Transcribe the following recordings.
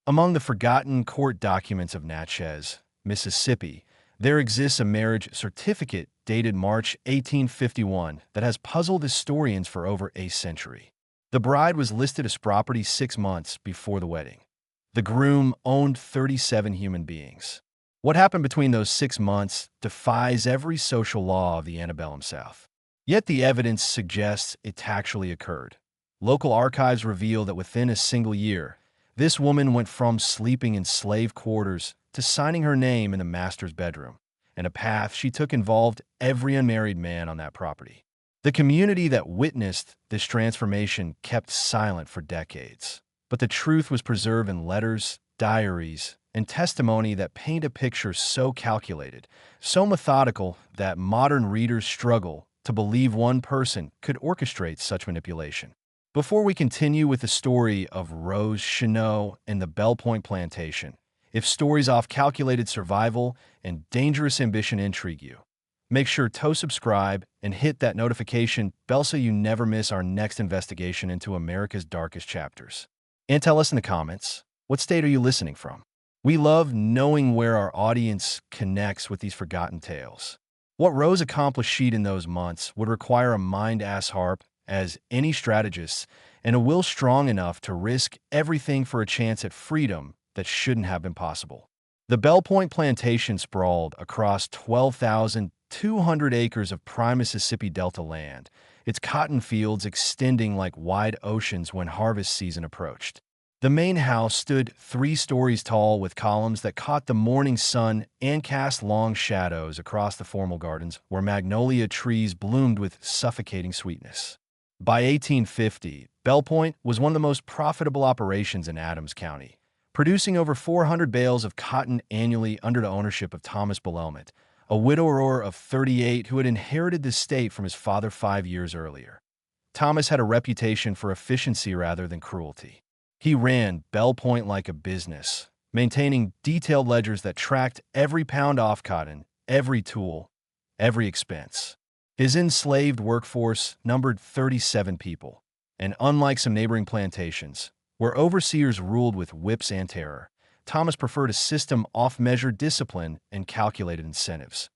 Among the forgotten court documents of Natchez, Mississippi, there exists a marriage certificate dated March 1851 that has puzzled historians for over a century. The bride was listed as property 6 months before the wedding. The groom owned 37 human beings. What happened between those 6 months defies every social law of the antebellum South. Yet the evidence suggests it actually occurred. Local archives reveal that within a single year, this woman went from sleeping in slave quarters to signing her name in the master's bedroom, and a path she took involved every unmarried man on that property. The community that witnessed this transformation kept silent for decades, but the truth was preserved in letters, diaries, and testimony that paint a picture so calculated, so methodical that modern readers struggle to believe one person could orchestrate such manipulation. Before we continue with the story of Rose Chenot and the Bell Point Plantation, if stories of calculated survival and dangerous ambition intrigue you, make sure to subscribe and hit that notification bell so you never miss our next investigation into America's darkest chapters. And tell us in the comments, what state are you listening from? We love knowing where our audience connects with these forgotten tales. What Rose accomplished in those months would require a mind as sharp as any strategist and a will strong enough to risk everything for a chance at freedom that shouldn't have been possible. The Bell Point Plantation sprawled across 12,200 acres of prime Mississippi Delta land, its cotton fields extending like wide oceans when harvest season approached. The main house stood 3 stories tall with columns that caught the morning sun and cast long shadows across the formal gardens where magnolia trees bloomed with suffocating sweetness. By 1850, Bell Point was one of the most profitable operations in Adams County, producing over 400 bales of cotton annually under the ownership of Thomas Belelmont, a widower of 38 who had inherited the state from his father 5 years earlier. Thomas had a reputation for efficiency rather than cruelty. He ran Bell Point like a business, maintaining detailed ledgers that tracked every pound off cotton, every tool, every expense. His enslaved workforce numbered 37 people, and unlike some neighboring plantations, where overseers ruled with whips and terror, Thomas preferred a system of measured discipline and calculated incentives.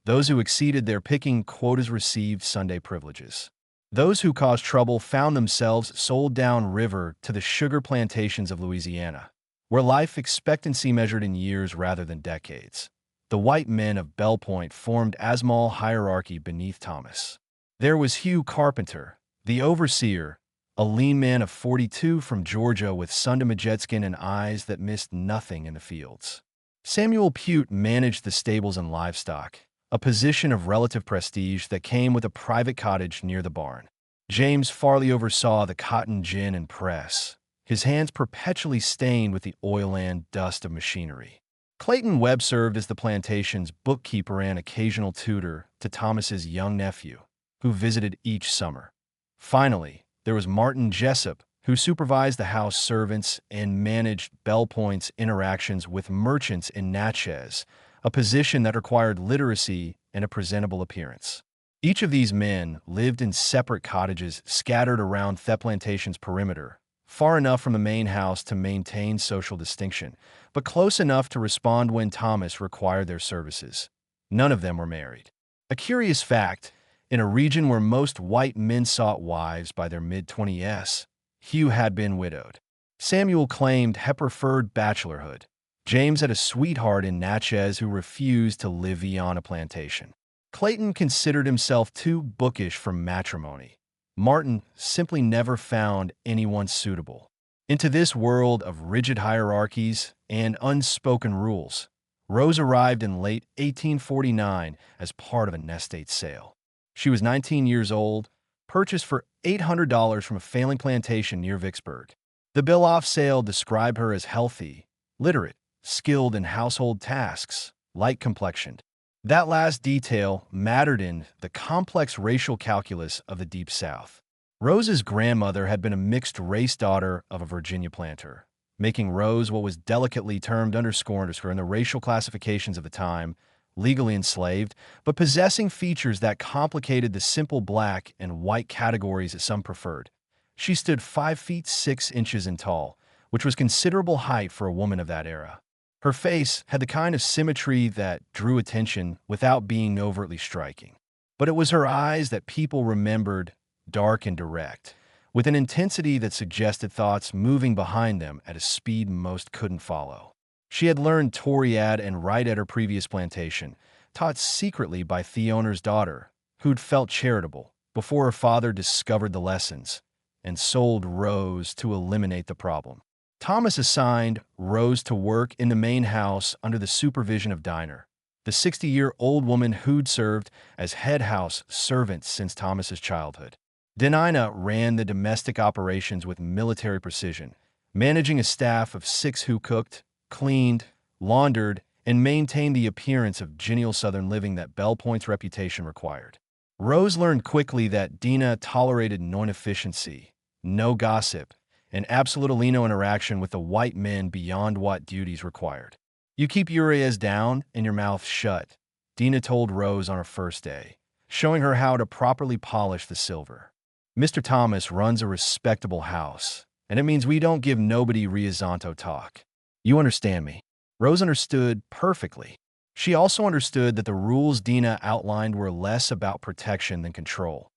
Those who exceeded their picking quotas received Sunday privileges. Those who caused trouble found themselves sold down river to the sugar plantations of Louisiana, where life expectancy measured in years rather than decades. The white men of Bell Point formed Asmal hierarchy beneath Thomas. There was Hugh Carpenter, the overseer, a lean man of 42 from Georgia with sun-to jet skin and eyes that missed nothing in the fields. Samuel Pute managed the stables and livestock, a position of relative prestige that came with a private cottage near the barn. James Farley oversaw the cotton gin and press, his hands perpetually stained with the oil and dust of machinery. Clayton Webb served as the plantation's bookkeeper and occasional tutor to Thomas's young nephew, who visited each summer. Finally, there was Martin Jessup, who supervised the house servants and managed Bell Point's interactions with merchants in Natchez, a position that required literacy and a presentable appearance. Each of these men lived in separate cottages scattered around the plantation's perimeter, far enough from the main house to maintain social distinction, but close enough to respond when Thomas required their services. None of them were married. A curious fact, in a region where most white men sought wives by their mid-20s, Hugh had been widowed. Samuel claimed he preferred bachelorhood. James had a sweetheart in Natchez who refused to live on a plantation. Clayton considered himself too bookish for matrimony. Martin simply never found anyone suitable. Into this world of rigid hierarchies and unspoken rules, Rose arrived in late 1849 as part of an estate sale. She was 19 years old, purchased for $800 from a failing plantation near Vicksburg. The bill of sale described her as healthy, literate, skilled in household tasks, light-complexioned. That last detail mattered in the complex racial calculus of the Deep South. Rose's grandmother had been a mixed-race daughter of a Virginia planter, making Rose what was delicately termed underscore in the racial classifications of the time, legally enslaved, but possessing features that complicated the simple black and white categories that some preferred. She stood 5 feet 6 inches tall, which was considerable height for a woman of that era. Her face had the kind of symmetry that drew attention without being overtly striking. But it was her eyes that people remembered, dark and direct, with an intensity that suggested thoughts moving behind them at a speed most couldn't follow. She had learned Toriad and write at her previous plantation, taught secretly by the owner's daughter, who'd felt charitable, before her father discovered the lessons, and sold Rose to eliminate the problem. Thomas assigned Rose to work in the main house under the supervision of Dinah, the 60-year-old woman who'd served as head house servant since Thomas's childhood. Dinah ran the domestic operations with military precision, managing a staff of 6 who cooked, cleaned, laundered, and maintained the appearance of genial Southern living that Belle Pointe's reputation required. Rose learned quickly that Dinah tolerated no inefficiency, no gossip, and absolute Alino interaction with the white men beyond what duties required. "You keep your ears down and your mouth shut," Dinah told Rose on her first day, showing her how to properly polish the silver. "Mr. Thomas runs a respectable house, and it means we don't give nobody riazonto talk. You understand me?" Rose understood perfectly. She also understood that the rules Dinah outlined were less about protection than control.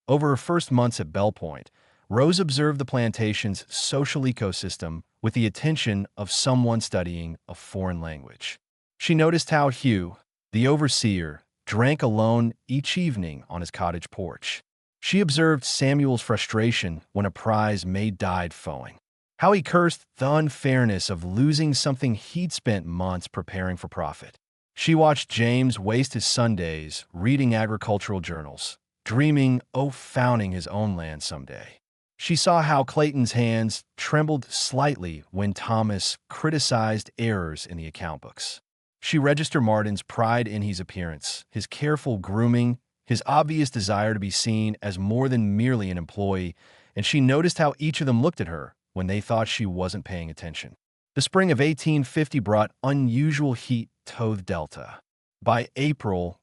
Over her first months at Belle Pointe, Rose observed the plantation's social ecosystem with the attention of someone studying a foreign language. She noticed how Hugh, the overseer, drank alone each evening on his cottage porch. She observed Samuel's frustration when a prize maid died foeing. How he cursed the unfairness of losing something he'd spent months preparing for profit. She watched James waste his Sundays reading agricultural journals, dreaming of founding his own land someday. She saw how Clayton's hands trembled slightly when Thomas criticized errors in the account books. She registered Martin's pride in his appearance, his careful grooming, his obvious desire to be seen as more than merely an employee, and she noticed how each of them looked at her when they thought she wasn't paying attention. The spring of 1850 brought unusual heat to the Delta. By April,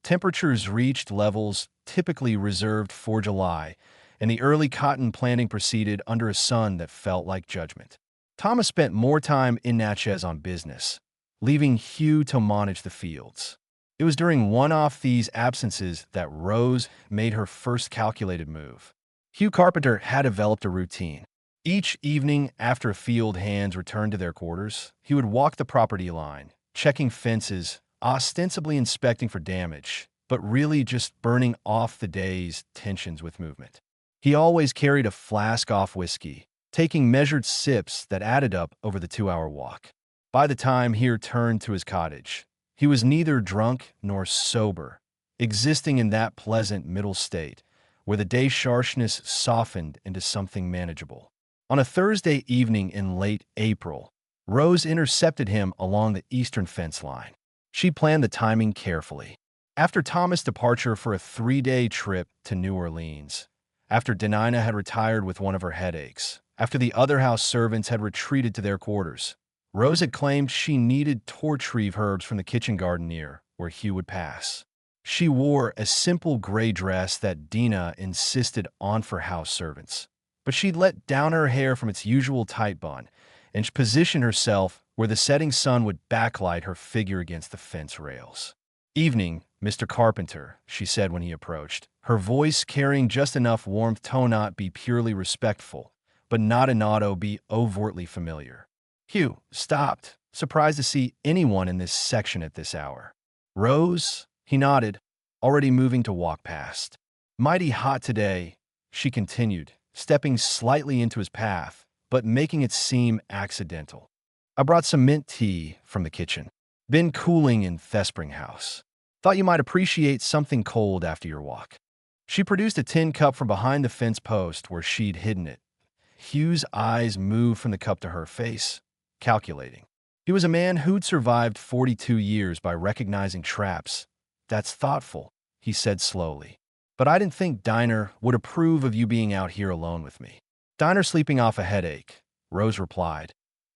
temperatures reached levels typically reserved for July, and the early cotton planting proceeded under a sun that felt like judgment. Thomas spent more time in Natchez on business, leaving Hugh to manage the fields. It was during one-off these absences that Rose made her first calculated move. Hugh Carpenter had developed a routine. Each evening after field hands returned to their quarters, he would walk the property line, checking fences, ostensibly inspecting for damage, but really just burning off the day's tensions with movement. He always carried a flask of whiskey, taking measured sips that added up over the 2-hour walk. By the time he returned to his cottage, he was neither drunk nor sober, existing in that pleasant middle state where the day's harshness softened into something manageable. On a Thursday evening in late April, Rose intercepted him along the eastern fence line. She planned the timing carefully. After Thomas' departure for a 3-day trip to New Orleans, after Dinah had retired with one of her headaches, after the other house servants had retreated to their quarters, Rose had claimed she needed to retrieve herbs from the kitchen garden near where Hugh would pass. She wore a simple gray dress that Dinah insisted on for house servants, but she'd let down her hair from its usual tight bun and positioned herself where the setting sun would backlight her figure against the fence rails. "Evening, Mr. Carpenter," she said when he approached, her voice carrying just enough warmth to not be purely respectful, but not enough to be overtly familiar. Hugh stopped, surprised to see anyone in this section at this hour. "Rose?" He nodded, already moving to walk past. "Mighty hot today," she continued, stepping slightly into his path, but making it seem accidental. "I brought some mint tea from the kitchen. Been cooling in Thespring House. Thought you might appreciate something cold after your walk." She produced a tin cup from behind the fence post where she'd hidden it. Hugh's eyes moved from the cup to her face, calculating. He was a man who'd survived 42 years by recognizing traps. "That's thoughtful," he said slowly. "But I didn't think Dinah would approve of you being out here alone with me." "Dinah sleeping off a headache," Rose replied.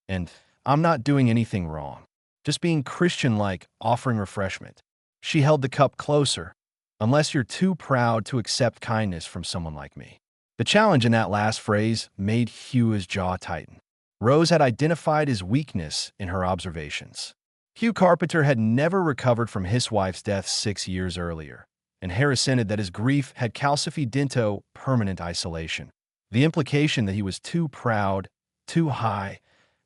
"And I'm not doing anything wrong. Just being Christian-like, offering refreshment." She held the cup closer. "Unless you're too proud to accept kindness from someone like me." The challenge in that last phrase made Hugh's jaw tighten. Rose had identified his weakness in her observations. Hugh Carpenter had never recovered from his wife's death 6 years earlier, and Harris hinted that his grief had calcified into permanent isolation. The implication that he was too proud, too high,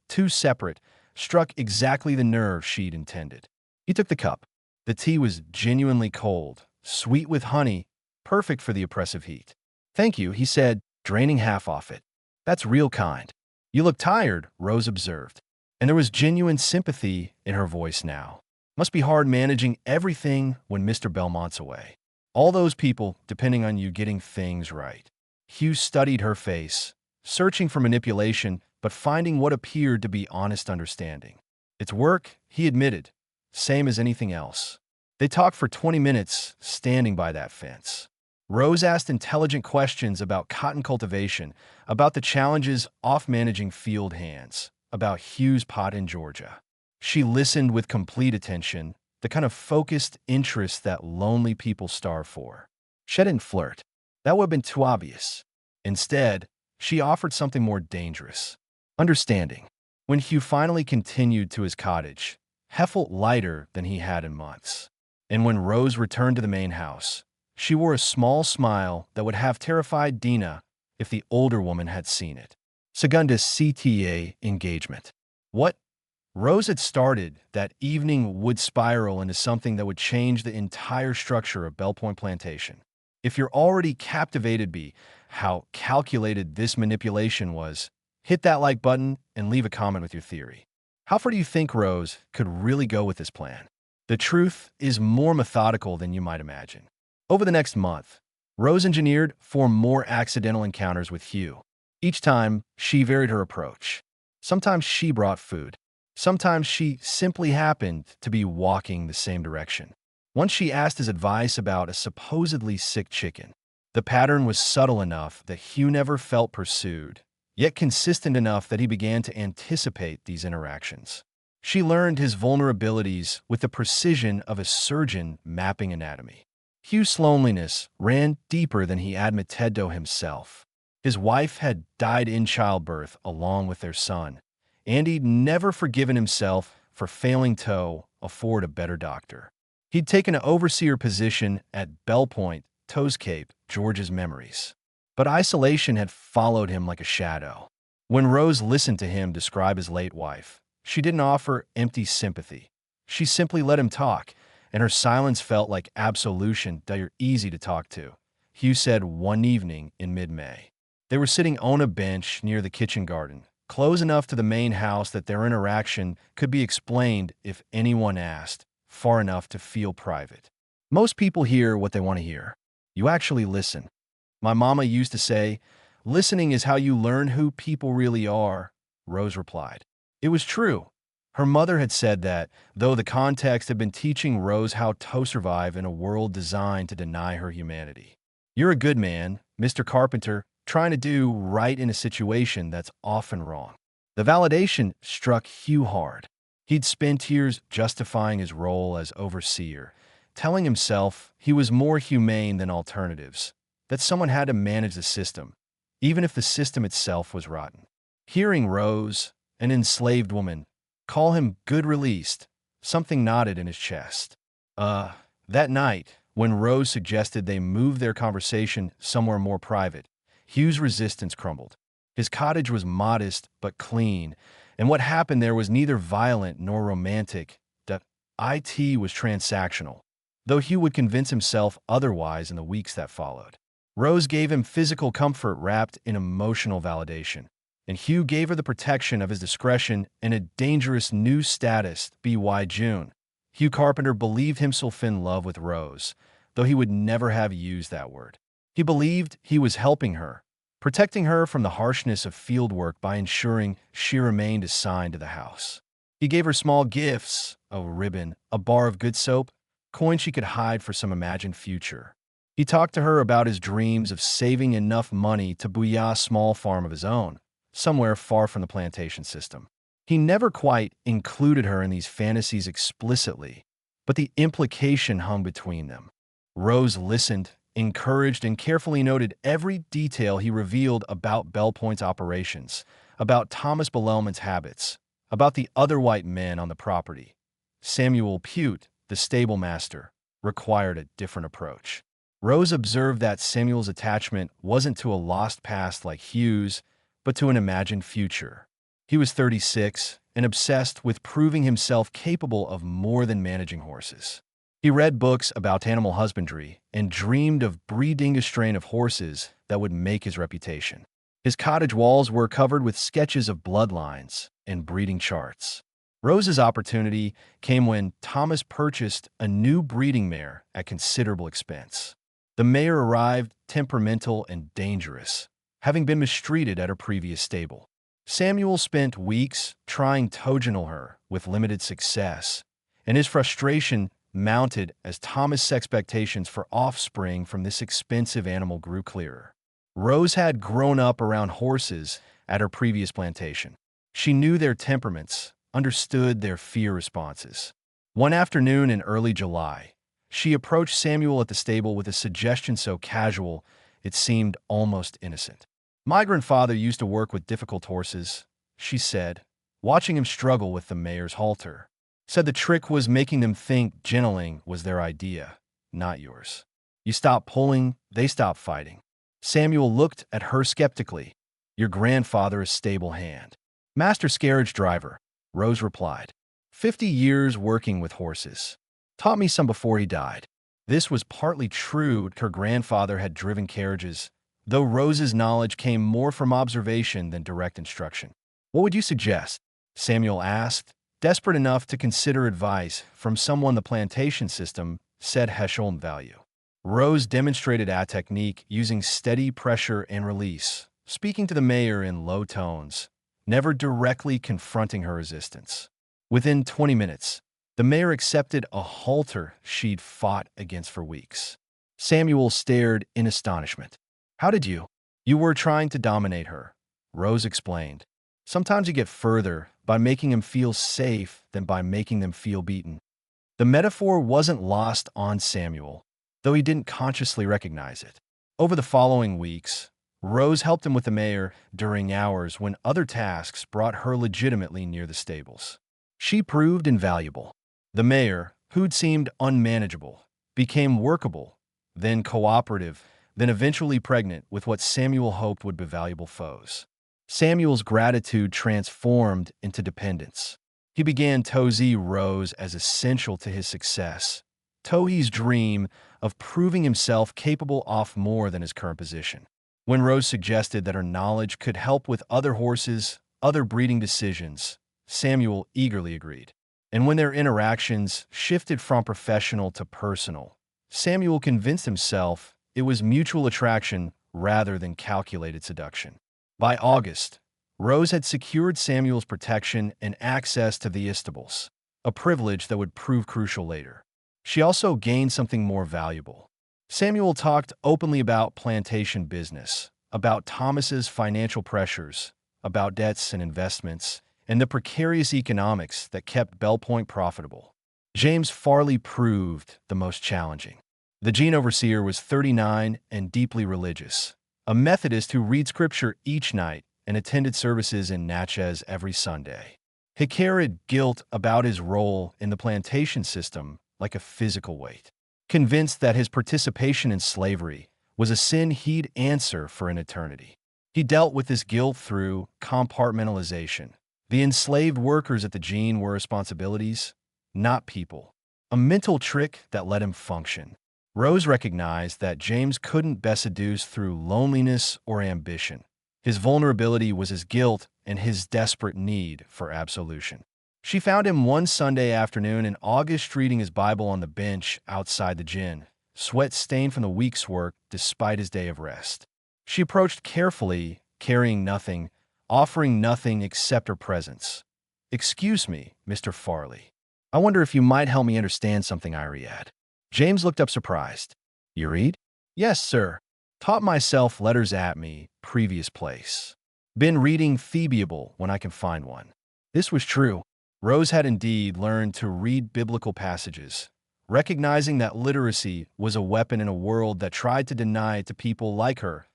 too separate, struck exactly the nerve she'd intended. He took the cup. The tea was genuinely cold, sweet with honey, perfect for the oppressive heat. "Thank you," he said, draining half off it. "That's real kind." "You look tired," Rose observed, and there was genuine sympathy in her voice now. "Must be hard managing everything when Mr. Belmont's away. All those people depending on you getting things right." Hugh studied her face, searching for manipulation, but finding what appeared to be honest understanding. "It's work," he admitted, "same as anything else." They talked for 20 minutes, standing by that fence. Rose asked intelligent questions about cotton cultivation, about the challenges off managing field hands, about Hugh's pot in Georgia. She listened with complete attention, the kind of focused interest that lonely people starve for. She didn't flirt. That would have been too obvious. Instead, she offered something more dangerous: understanding. When Hugh finally continued to his cottage, Hef felt lighter than he had in months. And when Rose returned to the main house, she wore a small smile that would have terrified Dina if the older woman had seen it. Segunda's CTA engagement. What Rose had started that evening would spiral into something that would change the entire structure of Bell Point Plantation. If you're already captivated by how calculated this manipulation was, hit that like button and leave a comment with your theory. How far do you think Rose could really go with this plan? The truth is more methodical than you might imagine. Over the next month, Rose engineered 4 more accidental encounters with Hugh. Each time, she varied her approach. Sometimes she brought food. Sometimes she simply happened to be walking the same direction. Once she asked his advice about a supposedly sick chicken. The pattern was subtle enough that Hugh never felt pursued, yet consistent enough that he began to anticipate these interactions. She learned his vulnerabilities with the precision of a surgeon mapping anatomy. Hugh's loneliness ran deeper than he admitted to himself. His wife had died in childbirth along with their son, and he'd never forgiven himself for failing to afford a better doctor. He'd taken an overseer position at Bell Point, Toes Cape, Georgia's memories. But isolation had followed him like a shadow. When Rose listened to him describe his late wife, she didn't offer empty sympathy. She simply let him talk, and her silence felt like absolution that you're easy to talk to, Hugh said one evening in mid-May. They were sitting on a bench near the kitchen garden, close enough to the main house that their interaction could be explained if anyone asked, far enough to feel private. "Most people hear what they want to hear. You actually listen. My mama used to say, listening is how you learn who people really are," Rose replied. It was true. Her mother had said that, though the context had been teaching Rose how to survive in a world designed to deny her humanity. "You're a good man, Mr. Carpenter, trying to do right in a situation that's often wrong." The validation struck Hugh hard. He'd spent years justifying his role as overseer, telling himself he was more humane than alternatives, that someone had to manage the system, even if the system itself was rotten. Hearing Rose, an enslaved woman, call him good released, something knotted in his chest. That night, when Rose suggested they move their conversation somewhere more private, Hugh's resistance crumbled. His cottage was modest but clean, and what happened there was neither violent nor romantic. The IT was transactional, though Hugh would convince himself otherwise in the weeks that followed. Rose gave him physical comfort wrapped in emotional validation, and Hugh gave her the protection of his discretion and a dangerous new status. By June, Hugh Carpenter believed himself in love with Rose, though he would never have used that word. He believed he was helping her, protecting her from the harshness of fieldwork by ensuring she remained assigned to the house. He gave her small gifts, a ribbon, a bar of good soap, coins she could hide for some imagined future. He talked to her about his dreams of saving enough money to buy a small farm of his own, somewhere far from the plantation system. He never quite included her in these fantasies explicitly, but the implication hung between them. Rose listened, encouraged, and carefully noted every detail he revealed about Bell Point's operations, about Thomas Belelman's habits, about the other white men on the property. Samuel Pute, the stable master, required a different approach. Rose observed that Samuel's attachment wasn't to a lost past like Hugh's, but to an imagined future. He was 36 and obsessed with proving himself capable of more than managing horses. He read books about animal husbandry and dreamed of breeding a strain of horses that would make his reputation. His cottage walls were covered with sketches of bloodlines and breeding charts. Rose's opportunity came when Thomas purchased a new breeding mare at considerable expense. The mare arrived temperamental and dangerous, having been mistreated at her previous stable. Samuel spent weeks trying to togenal her with limited success, and his frustration mounted as Thomas' expectations for offspring from this expensive animal grew clearer. Rose had grown up around horses at her previous plantation. She knew their temperaments, understood their fear responses. One afternoon in early July, she approached Samuel at the stable with a suggestion so casual it seemed almost innocent. "My grandfather used to work with difficult horses," she said, watching him struggle with the mare's halter. "Said the trick was making them think gentling was their idea, not yours. You stop pulling, they stop fighting." Samuel looked at her skeptically. "Your grandfather is stable hand." "Master carriage driver," Rose replied. 50 years working with horses. Taught me some before he died." This was partly true. Her grandfather had driven carriages, though Rose's knowledge came more from observation than direct instruction. "What would you suggest?" Samuel asked, desperate enough to consider advice from someone the plantation system said Heschel value. Rose demonstrated a technique using steady pressure and release, speaking to the mare in low tones, never directly confronting her resistance. Within 20 minutes, the mare accepted a halter she'd fought against for weeks. Samuel stared in astonishment. "How did you?" "You were trying to dominate her," Rose explained. "Sometimes you get further by making them feel safe than by making them feel beaten." The metaphor wasn't lost on Samuel, though he didn't consciously recognize it. Over the following weeks, Rose helped him with the mare during hours when other tasks brought her legitimately near the stables. She proved invaluable. The mare, who'd seemed unmanageable, became workable, then cooperative, then eventually pregnant with what Samuel hoped would be valuable foes. Samuel's gratitude transformed into dependence. He began to see Rose as essential to his success, Tohi's dream of proving himself capable of more than his current position. When Rose suggested that her knowledge could help with other horses, other breeding decisions, Samuel eagerly agreed. And when their interactions shifted from professional to personal, Samuel convinced himself it was mutual attraction rather than calculated seduction. By August, Rose had secured Samuel's protection and access to the stables, a privilege that would prove crucial later. She also gained something more valuable. Samuel talked openly about plantation business, about Thomas's financial pressures, about debts and investments, and the precarious economics that kept Bell Point profitable. James Farley proved the most challenging. The Gene overseer was 39 and deeply religious, a Methodist who read scripture each night and attended services in Natchez every Sunday. He carried guilt about his role in the plantation system like a physical weight, convinced that his participation in slavery was a sin he'd answer for an eternity. He dealt with this guilt through compartmentalization. The enslaved workers at the Gene were responsibilities, not people, a mental trick that let him function. Rose recognized that James couldn't be seduced through loneliness or ambition. His vulnerability was his guilt and his desperate need for absolution. She found him one Sunday afternoon in August reading his Bible on the bench outside the gin, sweat stained from the week's work despite his day of rest. She approached carefully, carrying nothing, offering nothing except her presence. "Excuse me, Mr. Farley. I wonder if you might help me understand something I read." James looked up surprised. "You read?" "Yes, sir. Taught myself letters at me, previous place. Been reading Thebible when I can find one." This was true. Rose had indeed learned to read biblical passages, recognizing that literacy was a weapon in a world that tried to deny it to people like her.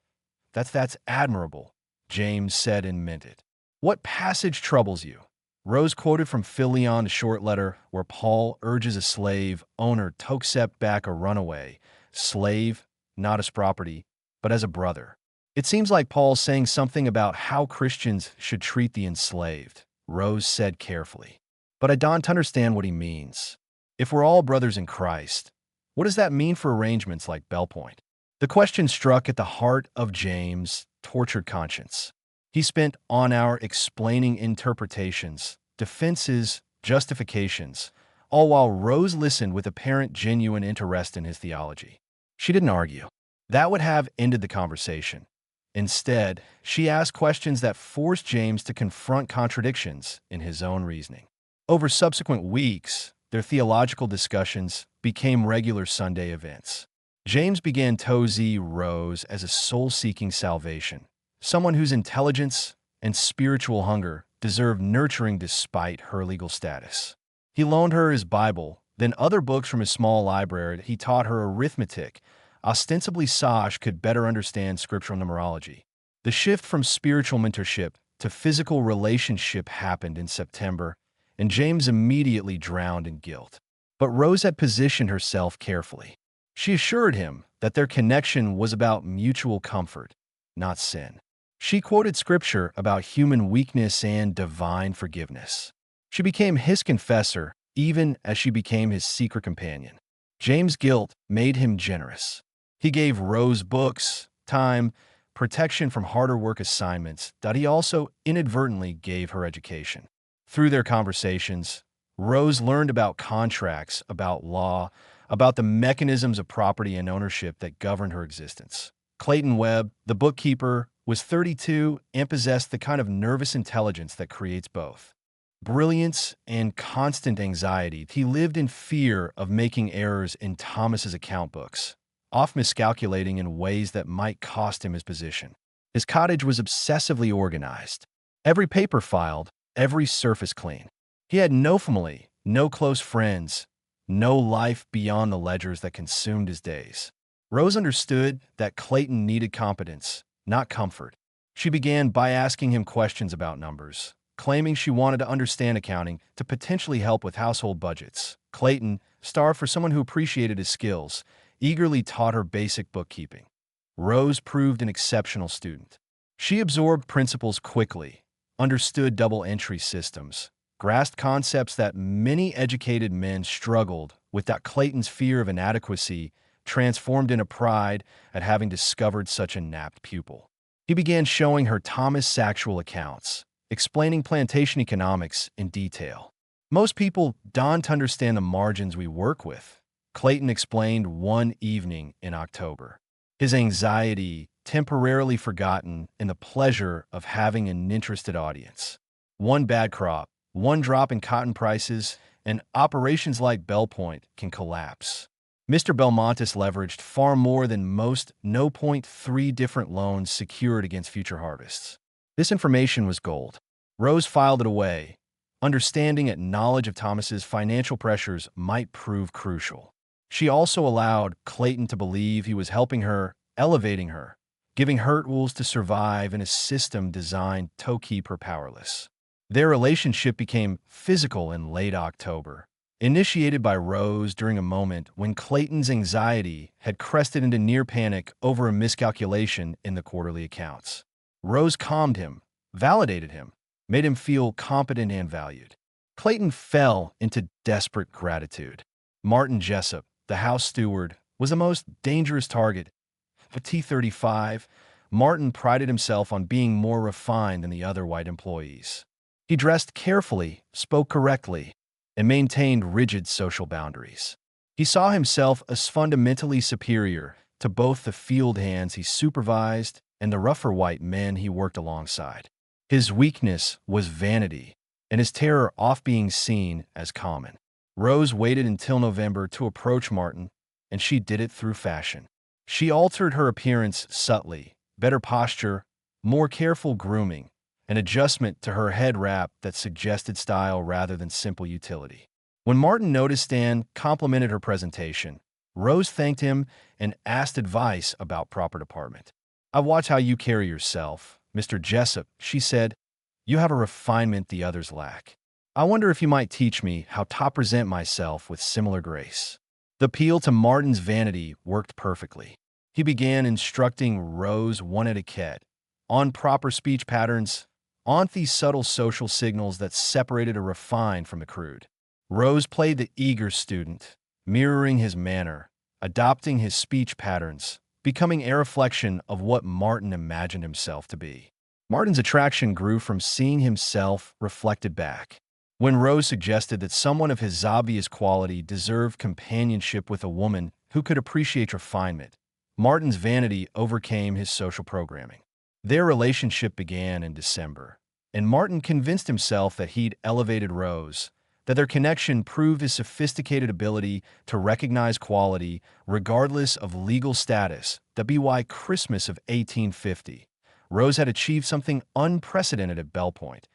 That's admirable," James said and meant it. What passage troubles you? Rose quoted from Philion, a short letter where Paul urges a slave owner to accept back a runaway slave, not as property, but as a brother. It seems like Paul's saying something about how Christians should treat the enslaved, Rose said carefully. But I don't understand what he means. If we're all brothers in Christ, what does that mean for arrangements like Bellpoint? The question struck at the heart of James' tortured conscience. He spent an hour explaining interpretations, defenses, justifications, all while Rose listened with apparent genuine interest in his theology. She didn't argue. That would have ended the conversation. Instead, she asked questions that forced James to confront contradictions in his own reasoning. Over subsequent weeks, their theological discussions became regular Sunday events. James began to see Rose as a soul-seeking salvation, someone whose intelligence and spiritual hunger deserved nurturing despite her legal status. He loaned her his Bible, then other books from his small library. He taught her arithmetic, ostensibly so she could better understand scriptural numerology. The shift from spiritual mentorship to physical relationship happened in September, and James immediately drowned in guilt. But Rose had positioned herself carefully. She assured him that their connection was about mutual comfort, not sin. She quoted scripture about human weakness and divine forgiveness. She became his confessor, even as she became his secret companion. James' guilt made him generous. He gave Rose books, time, protection from harder work assignments that he also inadvertently gave her education. Through their conversations, Rose learned about contracts, about law, about the mechanisms of property and ownership that governed her existence. Clayton Webb, the bookkeeper, was 32 and possessed the kind of nervous intelligence that creates both brilliance and constant anxiety. He lived in fear of making errors in Thomas's account books, often miscalculating in ways that might cost him his position. His cottage was obsessively organized. Every paper filed, every surface clean. He had no family, no close friends, no life beyond the ledgers that consumed his days. Rose understood that Clayton needed competence, not comfort. She began by asking him questions about numbers, claiming she wanted to understand accounting to potentially help with household budgets. Clayton, starved for someone who appreciated his skills, eagerly taught her basic bookkeeping. Rose proved an exceptional student. She absorbed principles quickly, understood double-entry systems, grasped concepts that many educated men struggled with. That Clayton's fear of inadequacy transformed into pride at having discovered such an apt pupil. He began showing her Thomas' actual accounts, explaining plantation economics in detail. Most people don't understand the margins we work with, Clayton explained one evening in October. His anxiety temporarily forgotten in the pleasure of having an interested audience. One bad crop, one drop in cotton prices, and operations like Bellpoint can collapse. Mr. Belmontis leveraged far more than most 0.3 different loans secured against future harvests. This information was gold. Rose filed it away, understanding that knowledge of Thomas's financial pressures might prove crucial. She also allowed Clayton to believe he was helping her, elevating her, giving her tools to survive in a system designed to keep her powerless. Their relationship became physical in late October, initiated by Rose during a moment when Clayton's anxiety had crested into near panic over a miscalculation in the quarterly accounts. Rose calmed him, validated him, made him feel competent and valued. Clayton fell into desperate gratitude. Martin Jessup, the house steward, was the most dangerous target. At T35, Martin prided himself on being more refined than the other white employees. He dressed carefully, spoke correctly, and maintained rigid social boundaries. He saw himself as fundamentally superior to both the field hands he supervised and the rougher white men he worked alongside. His weakness was vanity, and his terror off being seen as common. Rose waited until November to approach Martin, and she did it through fashion. She altered her appearance subtly, better posture, more careful grooming, an adjustment to her head wrap that suggested style rather than simple utility. When Martin noticed and complimented her presentation, Rose thanked him and asked advice about proper deportment. "I watch how you carry yourself, Mr. Jessup," she said. You have a refinement the others lack. I wonder if you might teach me how to present myself with similar grace." The appeal to Martin's vanity worked perfectly. He began instructing Rose on etiquette, on proper speech patterns, on these subtle social signals that separated a refined from the crude. Rose played the eager student, mirroring his manner, adopting his speech patterns, becoming a reflection of what Martin imagined himself to be. Martin's attraction grew from seeing himself reflected back. When Rose suggested that someone of his obvious quality deserved companionship with a woman who could appreciate refinement, Martin's vanity overcame his social programming. Their relationship began in December, and Martin convinced himself that he'd elevated Rose, that their connection proved his sophisticated ability to recognize quality regardless of legal status. That by Christmas of 1850, Rose had achieved something unprecedented at Bell Point.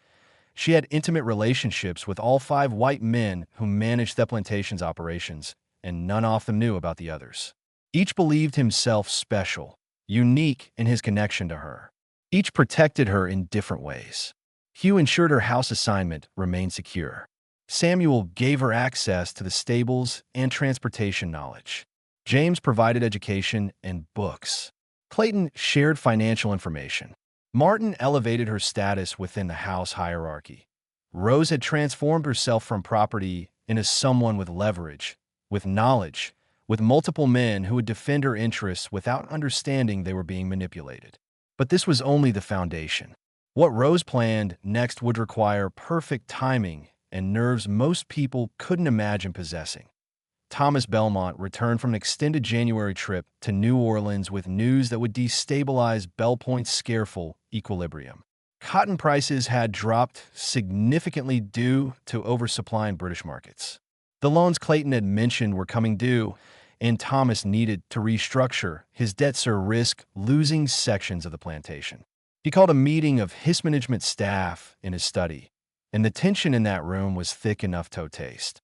She had intimate relationships with all 5 white men who managed the plantation's operations, and none of them knew about the others. Each believed himself special, unique in his connection to her. Each protected her in different ways. Hugh ensured her house assignment remained secure. Samuel gave her access to the stables and transportation knowledge. James provided education and books. Clayton shared financial information. Martin elevated her status within the house hierarchy. Rose had transformed herself from property into someone with leverage, with knowledge, with multiple men who would defend her interests without understanding they were being manipulated. But this was only the foundation. What Rose planned next would require perfect timing and nerves most people couldn't imagine possessing. Thomas Belmont returned from an extended January trip to New Orleans with news that would destabilize Bell Point's careful equilibrium. Cotton prices had dropped significantly due to oversupply in British markets. The loans Clayton had mentioned were coming due, and Thomas needed to restructure his debts or risk losing sections of the plantation. He called a meeting of his management staff in his study, and the tension in that room was thick enough to taste.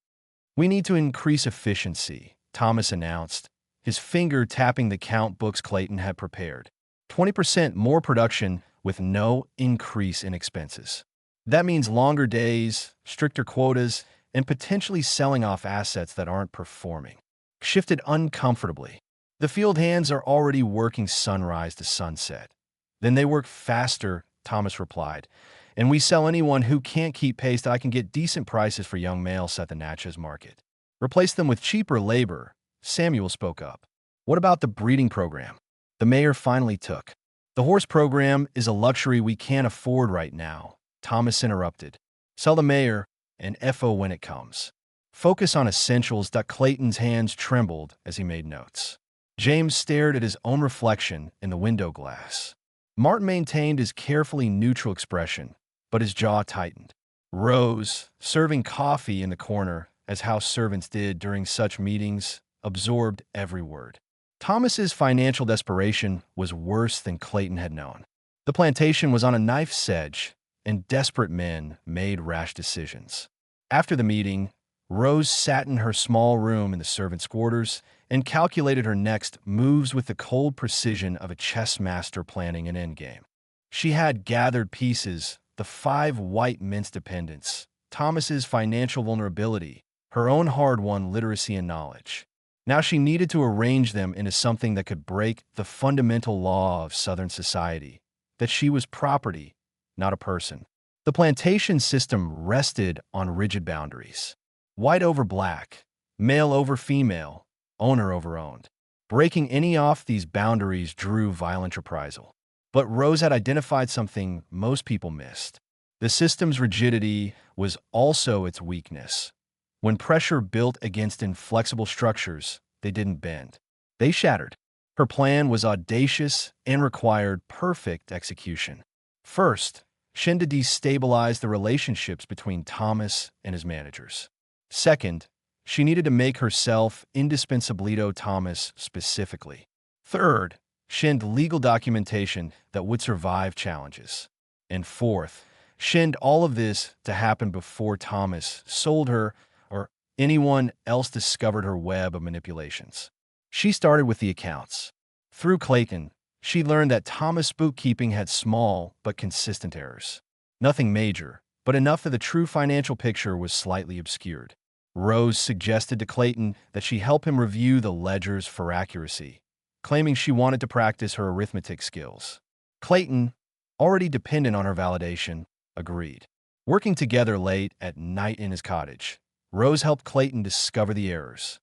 "We need to increase efficiency," Thomas announced, his finger tapping the count books Clayton had prepared. 20% more production with no increase in expenses. That means longer days, stricter quotas, and potentially selling off assets that aren't performing. Shifted uncomfortably. "The field hands are already working sunrise to sunset." "Then they work faster," Thomas replied, "and we sell anyone who can't keep pace that I can get decent prices for young males at the Natchez market. Replace them with cheaper labor," Samuel spoke up. "What about the breeding program?" The mayor finally took. "The horse program is a luxury we can't afford right now," Thomas interrupted. "Sell the mayor and FO when it comes. Focus on essentials." Clayton's hands trembled as he made notes. James stared at his own reflection in the window glass. Martin maintained his carefully neutral expression, but his jaw tightened. Rose, serving coffee in the corner, as house servants did during such meetings, absorbed every word. Thomas's financial desperation was worse than Clayton had known. The plantation was on a knife's edge, and desperate men made rash decisions. After the meeting, Rose sat in her small room in the servants' quarters and calculated her next moves with the cold precision of a chess master planning an endgame. She had gathered pieces, the 5 white men's dependents, Thomas's financial vulnerability, her own hard-won literacy and knowledge. Now she needed to arrange them into something that could break the fundamental law of Southern society, that she was property, not a person. The plantation system rested on rigid boundaries. White over black, male over female, owner over owned. Breaking any off these boundaries drew violent reprisal. But Rose had identified something most people missed. The system's rigidity was also its weakness. When pressure built against inflexible structures, they didn't bend. They shattered. Her plan was audacious and required perfect execution. First, she had to destabilize the relationships between Thomas and his managers. Second, she needed to make herself indispensablito Thomas specifically. Third, she had legal documentation that would survive challenges. And fourth, she had all of this to happen before Thomas sold her or anyone else discovered her web of manipulations. She started with the accounts. Through Clayton, she learned that Thomas' bookkeeping had small but consistent errors. Nothing major, but enough that the true financial picture was slightly obscured. Rose suggested to Clayton that she help him review the ledgers for accuracy, claiming she wanted to practice her arithmetic skills. Clayton, already dependent on her validation, agreed. Working together late at night in his cottage, Rose helped Clayton discover the errors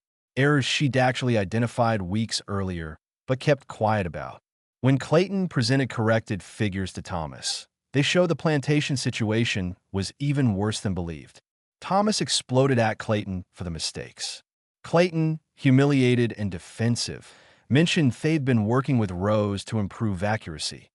she'd actually identified weeks earlier but kept quiet about. When Clayton presented corrected figures to Thomas, they showed the plantation situation was even worse than believed. Thomas exploded at Clayton for the mistakes. Clayton, humiliated and defensive, mentioned they'd been working with Rose to improve accuracy.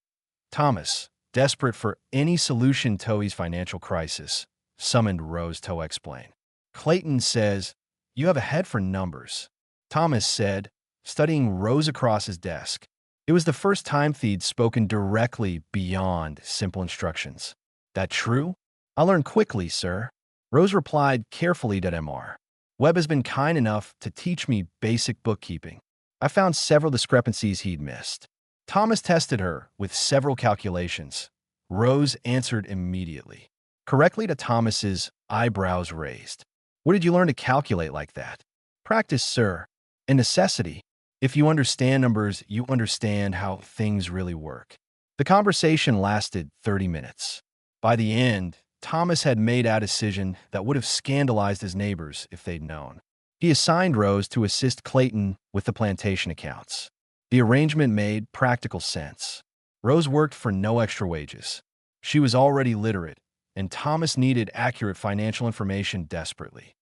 Thomas, desperate for any solution to his financial crisis, summoned Rose to explain. Clayton says, "You have a head for numbers," Thomas said, studying Rose across his desk. It was the first time they'd spoken directly beyond simple instructions. "That true? I learned quickly, sir." Rose replied carefully that Mr. Webb has been kind enough to teach me basic bookkeeping. I found several discrepancies he'd missed. Thomas tested her with several calculations. Rose answered immediately, correctly to Thomas's eyebrows raised. "What did you learn to calculate like that?" "Practice, sir. A necessity. If you understand numbers, you understand how things really work." The conversation lasted 30 minutes. By the end, Thomas had made a decision that would have scandalized his neighbors if they'd known. He assigned Rose to assist Clayton with the plantation accounts. The arrangement made practical sense. Rose worked for no extra wages. She was already literate, and Thomas needed accurate financial information desperately.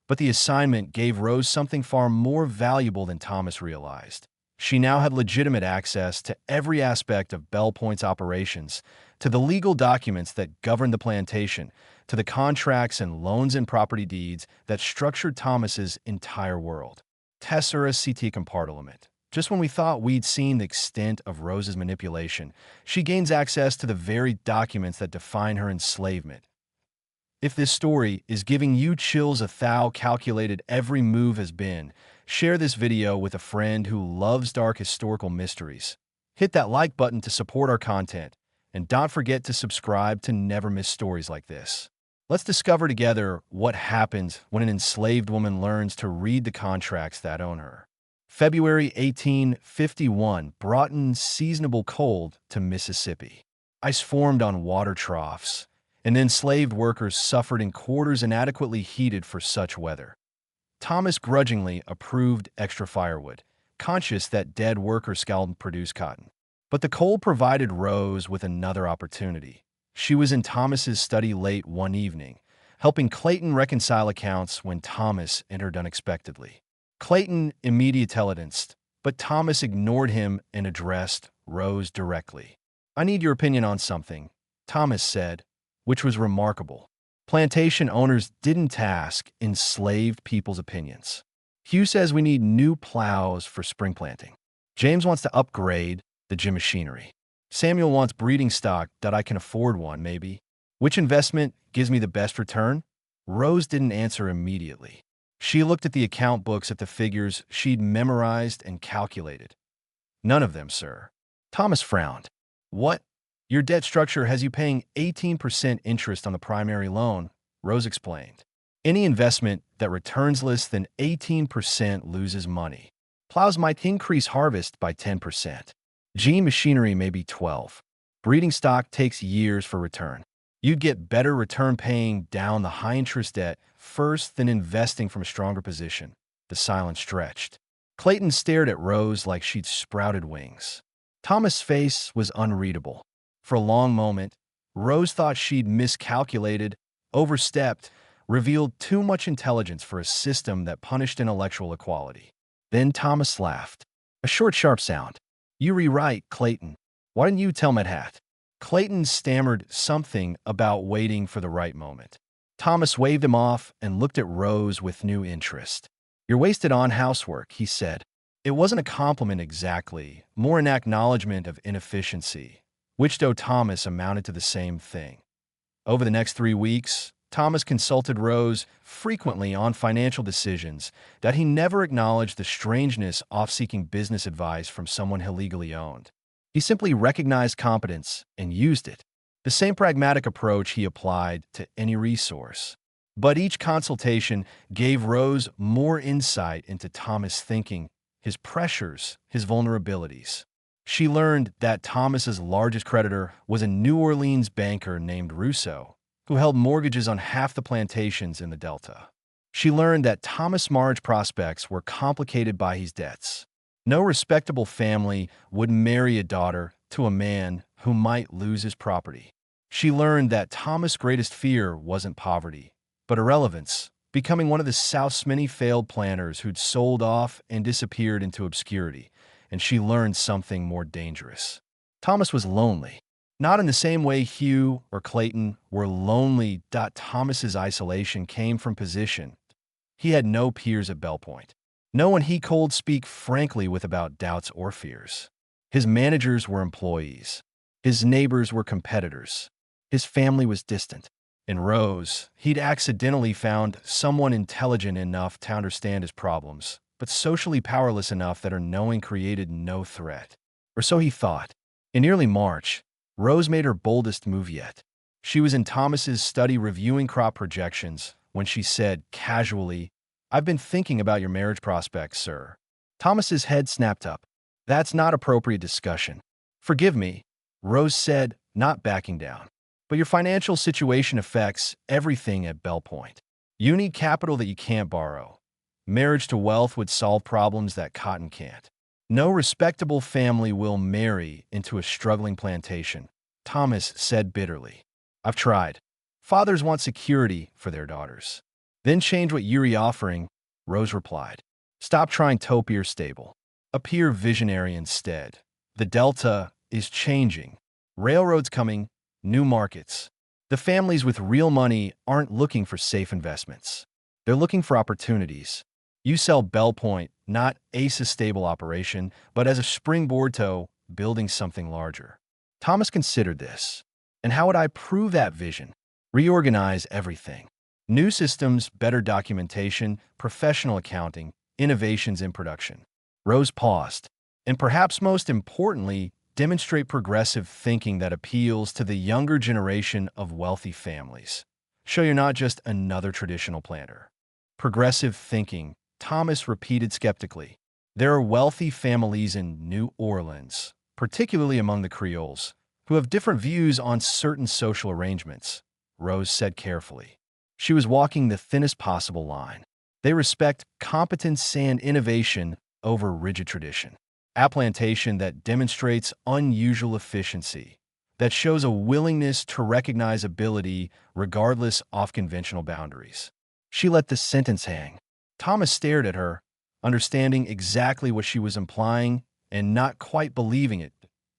But the assignment gave Rose something far more valuable than Thomas realized. She now had legitimate access to every aspect of Bell Point's operations, to the legal documents that governed the plantation, to the contracts and loans and property deeds that structured Thomas's entire world. Tessera CT compartment. Just when we thought we'd seen the extent of Rose's manipulation, she gains access to the very documents that define her enslavement. If this story is giving you chills as thou calculated every move has been, share this video with a friend who loves dark historical mysteries. Hit that like button to support our content, and don't forget to subscribe to never miss stories like this. Let's discover together what happens when an enslaved woman learns to read the contracts that own her. February 1851 brought unseasonable cold to Mississippi. Ice formed on water troughs, and enslaved workers suffered in quarters inadequately heated for such weather. Thomas grudgingly approved extra firewood, conscious that dead workers scalded produce cotton. But the cold provided Rose with another opportunity. She was in Thomas's study late one evening, helping Clayton reconcile accounts when Thomas entered unexpectedly. Clayton immediately teledanced, but Thomas ignored him and addressed Rose directly. "I need your opinion on something," Thomas said, which was remarkable. Plantation owners didn't ask enslaved people's opinions. Hugh says we need new plows for spring planting. James wants to upgrade the gym machinery. Samuel wants breeding stock that I can afford one, maybe. Which investment gives me the best return? Rose didn't answer immediately. She looked at the account books at the figures she'd memorized and calculated. "None of them, sir." Thomas frowned. "What? Your debt structure has you paying 18% interest on the primary loan," Rose explained. "Any investment that returns less than 18% loses money. Plows might increase harvest by 10%. Gene machinery may be 12. Breeding stock takes years for return. You'd get better return paying down the high-interest debt first than investing from a stronger position." The silence stretched. Clayton stared at Rose like she'd sprouted wings. Thomas' face was unreadable. For a long moment, Rose thought she'd miscalculated, overstepped, revealed too much intelligence for a system that punished intellectual equality. Then Thomas laughed. A short, sharp sound. "You rewrite, Clayton. Why didn't you tell me that?" Clayton stammered something about waiting for the right moment. Thomas waved him off and looked at Rose with new interest. "You're wasted on housework," he said. It wasn't a compliment exactly, more an acknowledgement of inefficiency, which to Thomas amounted to the same thing. Over the next 3 weeks, Thomas consulted Rose frequently on financial decisions that he never acknowledged the strangeness of seeking business advice from someone he legally owned. He simply recognized competence and used it. The same pragmatic approach he applied to any resource. But each consultation gave Rose more insight into Thomas' thinking, his pressures, his vulnerabilities. She learned that Thomas's largest creditor was a New Orleans banker named Rousseau, who held mortgages on half the plantations in the Delta. She learned that Thomas' marriage prospects were complicated by his debts. No respectable family would marry a daughter to a man who might lose his property. She learned that Thomas' greatest fear wasn't poverty, but irrelevance, becoming one of the South's many failed planters who'd sold off and disappeared into obscurity. And she learned something more dangerous. Thomas was lonely. Not in the same way Hugh or Clayton were lonely. Thomas's isolation came from position. He had no peers at Bell Point. No one he could speak frankly with about doubts or fears. His managers were employees. His neighbors were competitors. His family was distant. In Rose, he'd accidentally found someone intelligent enough to understand his problems, but socially powerless enough that her knowing created no threat. Or so he thought. In early March, Rose made her boldest move yet. She was in Thomas's study reviewing crop projections when she said casually, "I've been thinking about your marriage prospects, sir." Thomas's head snapped up. "That's not appropriate discussion." "Forgive me," Rose said, not backing down. "But your financial situation affects everything at Bell Point. You need capital that you can't borrow. Marriage to wealth would solve problems that cotton can't. No respectable family will marry into a struggling plantation," Thomas said bitterly. "I've tried. Fathers want security for their daughters." "Then change what you're offering," Rose replied. "Stop trying to appear stable. Appear visionary instead. The Delta is changing. Railroads coming, new markets. The families with real money aren't looking for safe investments. They're looking for opportunities. You sell Bell Point, not as a stable operation, but as a springboard to building something larger." Thomas considered this. And how would I prove that vision? Reorganize everything. New systems, better documentation, professional accounting, innovations in production. Rose paused. And perhaps most importantly, demonstrate progressive thinking that appeals to the younger generation of wealthy families. Show you're not just another traditional planter. Progressive thinking, Thomas repeated skeptically. There are wealthy families in New Orleans, particularly among the Creoles, who have different views on certain social arrangements, Rose said carefully. She was walking the thinnest possible line. They respect competence and innovation over rigid tradition. A plantation that demonstrates unusual efficiency, that shows a willingness to recognize ability regardless of conventional boundaries. She let the sentence hang. Thomas stared at her, understanding exactly what she was implying and not quite believing it.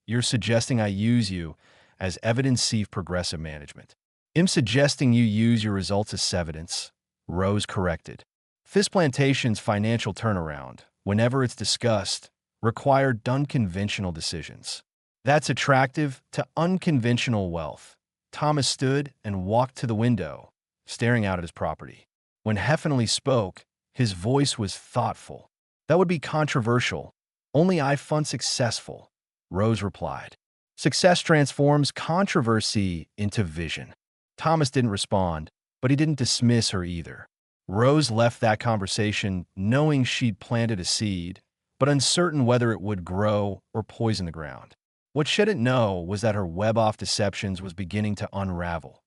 "You're suggesting I use you as evidence of progressive management." "I'm suggesting you use your results as evidence," Rose corrected. This plantation's financial turnaround, whenever it's discussed, required unconventional decisions. That's attractive to unconventional wealth. Thomas stood and walked to the window, staring out at his property. When Heffenly spoke, his voice was thoughtful. "That would be controversial. Only I fund successful," Rose replied. "Success transforms controversy into vision." Thomas didn't respond, but he didn't dismiss her either. Rose left that conversation knowing she'd planted a seed, but uncertain whether it would grow or poison the ground. What she didn't know was that her web of deceptions was beginning to unravel.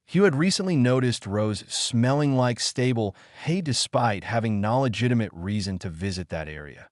Hugh had recently noticed Rose smelling like stable hay despite having no legitimate reason to visit that area.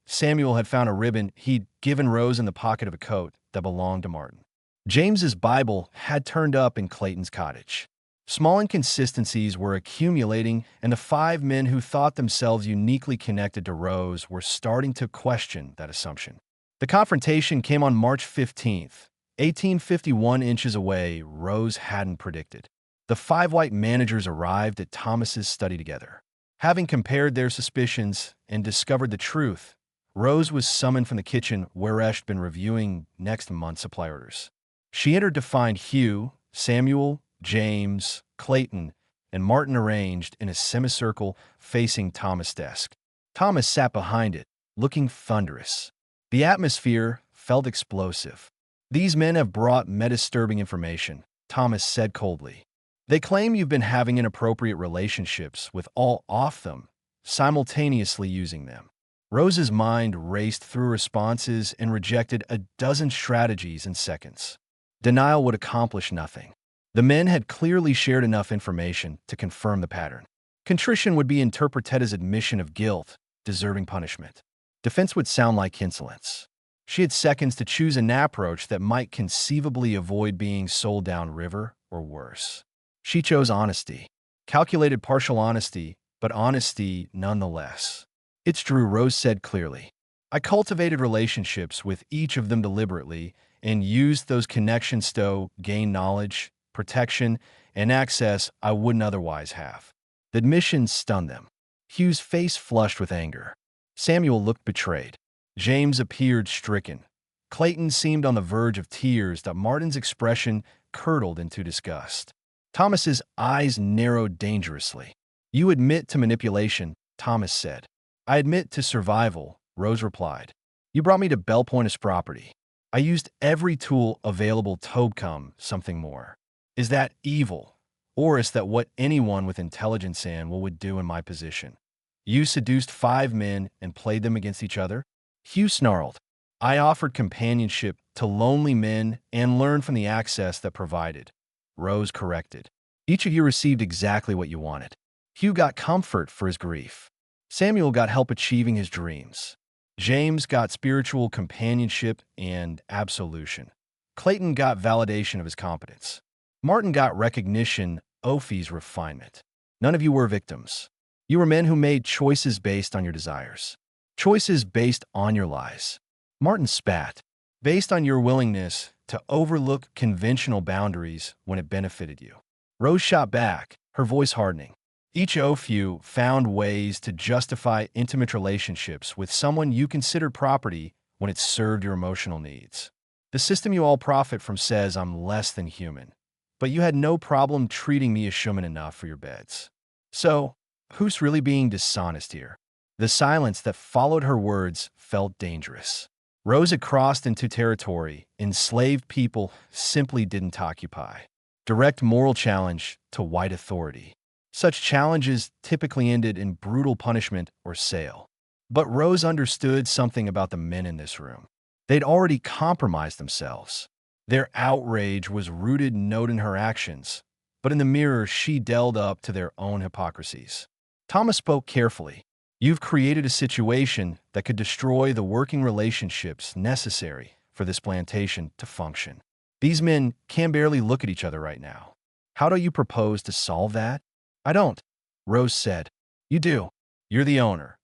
Samuel had found a ribbon he'd given Rose in the pocket of a coat that belonged to Martin. James's Bible had turned up in Clayton's cottage. Small inconsistencies were accumulating, and the 5 men who thought themselves uniquely connected to Rose were starting to question that assumption. The confrontation came on March 15th, 1851 inches away. Rose hadn't predicted. The 5 white managers arrived at Thomas's study together. Having compared their suspicions and discovered the truth, Rose was summoned from the kitchen where she'd been reviewing next month's supply orders. She entered to find Hugh, Samuel, James, Clayton, and Martin arranged in a semicircle facing Thomas' desk. Thomas sat behind it, looking thunderous. The atmosphere felt explosive. These men have brought disturbing information, Thomas said coldly. They claim you've been having inappropriate relationships with all of them, simultaneously using them. Rose's mind raced through responses and rejected a dozen strategies in seconds. Denial would accomplish nothing. The men had clearly shared enough information to confirm the pattern. Contrition would be interpreted as admission of guilt, deserving punishment. Defense would sound like insolence. She had seconds to choose an approach that might conceivably avoid being sold downriver or worse. She chose honesty. Calculated partial honesty, but honesty nonetheless. It's true, Rose said clearly. I cultivated relationships with each of them deliberately and used those connections to gain knowledge, protection, and access I wouldn't otherwise have. The admission stunned them. Hugh's face flushed with anger. Samuel looked betrayed. James appeared stricken. Clayton seemed on the verge of tears. Martin's expression curdled into disgust. Thomas's eyes narrowed dangerously. You admit to manipulation, Thomas said. I admit to survival, Rose replied. You brought me to Bell Point's property. I used every tool available to become something more. Is that evil? Or is that what anyone with intelligence would do in my position? You seduced 5 men and played them against each other? Hugh snarled. I offered companionship to lonely men and learned from the access that provided. Rose corrected. Each of you received exactly what you wanted. Hugh got comfort for his grief. Samuel got help achieving his dreams. James got spiritual companionship and absolution. Clayton got validation of his competence. Martin got recognition of his refinement. None of you were victims. You were men who made choices based on your desires. Choices based on your lies. Martin spat. Based on your willingness to overlook conventional boundaries when it benefited you. Rose shot back, her voice hardening. Each of you found ways to justify intimate relationships with someone you considered property when it served your emotional needs. The system you all profit from says I'm less than human, but you had no problem treating me as human enough for your beds. So, who's really being dishonest here? The silence that followed her words felt dangerous. Rose had crossed into territory enslaved people simply didn't occupy. Direct moral challenge to white authority. Such challenges typically ended in brutal punishment or sale. But Rose understood something about the men in this room. They'd already compromised themselves. Their outrage was rooted not in her actions, but in the mirror she dealt up to their own hypocrisies. Thomas spoke carefully. You've created a situation that could destroy the working relationships necessary for this plantation to function. These men can barely look at each other right now. How do you propose to solve that? I don't, Rose said. You do. You're the owner.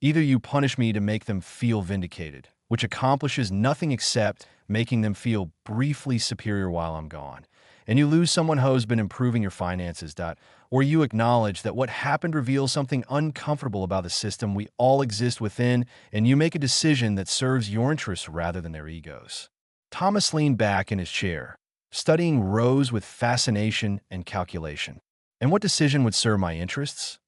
Either you punish me to make them feel vindicated, which accomplishes nothing except making them feel briefly superior while I'm gone, and you lose someone who's been improving your finances, or you acknowledge that what happened reveals something uncomfortable about the system we all exist within, and you make a decision that serves your interests rather than their egos. Thomas leaned back in his chair, studying Rose with fascination and calculation. And what decision would serve my interests?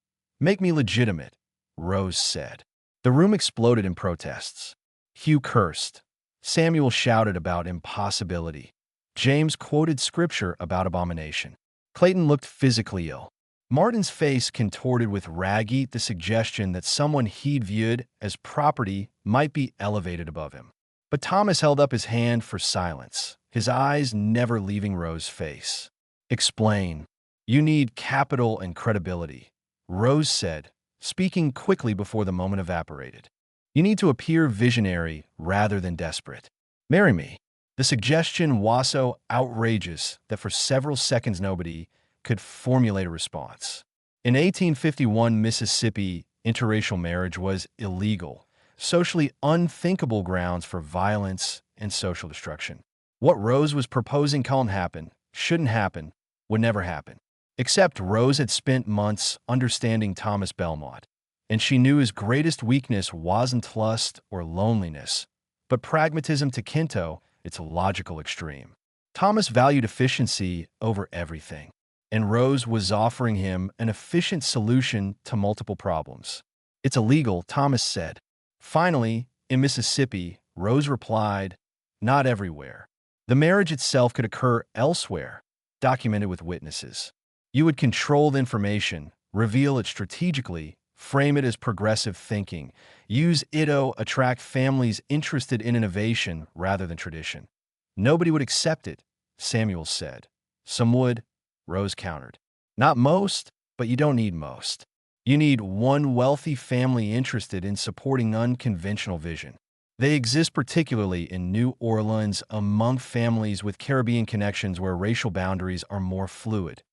Make me legitimate, Rose said. The room exploded in protests. Hugh cursed. Samuel shouted about impossibility. James quoted scripture about abomination. Clayton looked physically ill. Martin's face contorted with rage, the suggestion that someone he'd viewed as property might be elevated above him. But Thomas held up his hand for silence, his eyes never leaving Rose's face. Explain. You need capital and credibility, Rose said, speaking quickly before the moment evaporated. You need to appear visionary rather than desperate. Marry me. The suggestion was so outrageous that for several seconds nobody could formulate a response. In 1851, Mississippi, interracial marriage was illegal, socially unthinkable grounds for violence and social destruction. What Rose was proposing couldn't happen, shouldn't happen, would never happen. Except Rose had spent months understanding Thomas Belmont, and she knew his greatest weakness wasn't lust or loneliness, but pragmatism to Kinto, its logical extreme. Thomas valued efficiency over everything, and Rose was offering him an efficient solution to multiple problems. It's illegal, Thomas said. Finally, in Mississippi, Rose replied, not everywhere. The marriage itself could occur elsewhere, documented with witnesses. You would control the information, reveal it strategically, frame it as progressive thinking, use it to attract families interested in innovation rather than tradition. Nobody would accept it, Samuel said. Some would, Rose countered. Not most, but you don't need most. You need one wealthy family interested in supporting unconventional vision. They exist particularly in New Orleans among families with Caribbean connections where racial boundaries are more fluid.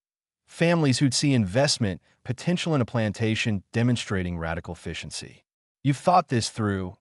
Families who'd see investment potential in a plantation demonstrating radical efficiency. You've thought this through,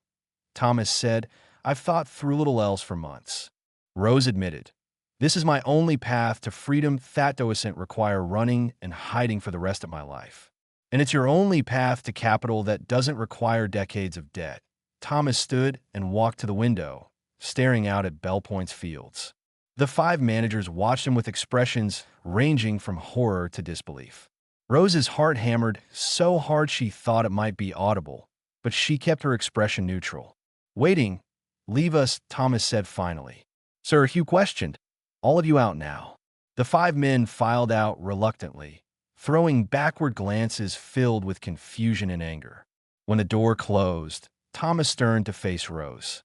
Thomas said. I've thought through little else for months. Rose admitted. This is my only path to freedom that doesn't require running and hiding for the rest of my life. And it's your only path to capital that doesn't require decades of debt. Thomas stood and walked to the window, staring out at Bell Point's fields. The five managers watched him with expressions ranging from horror to disbelief. Rose's heart hammered so hard she thought it might be audible, but she kept her expression neutral. Waiting, leave us, Thomas said finally. Sir, Hugh questioned. All of you out now. The five men filed out reluctantly, throwing backward glances filled with confusion and anger. When the door closed, Thomas turned to face Rose.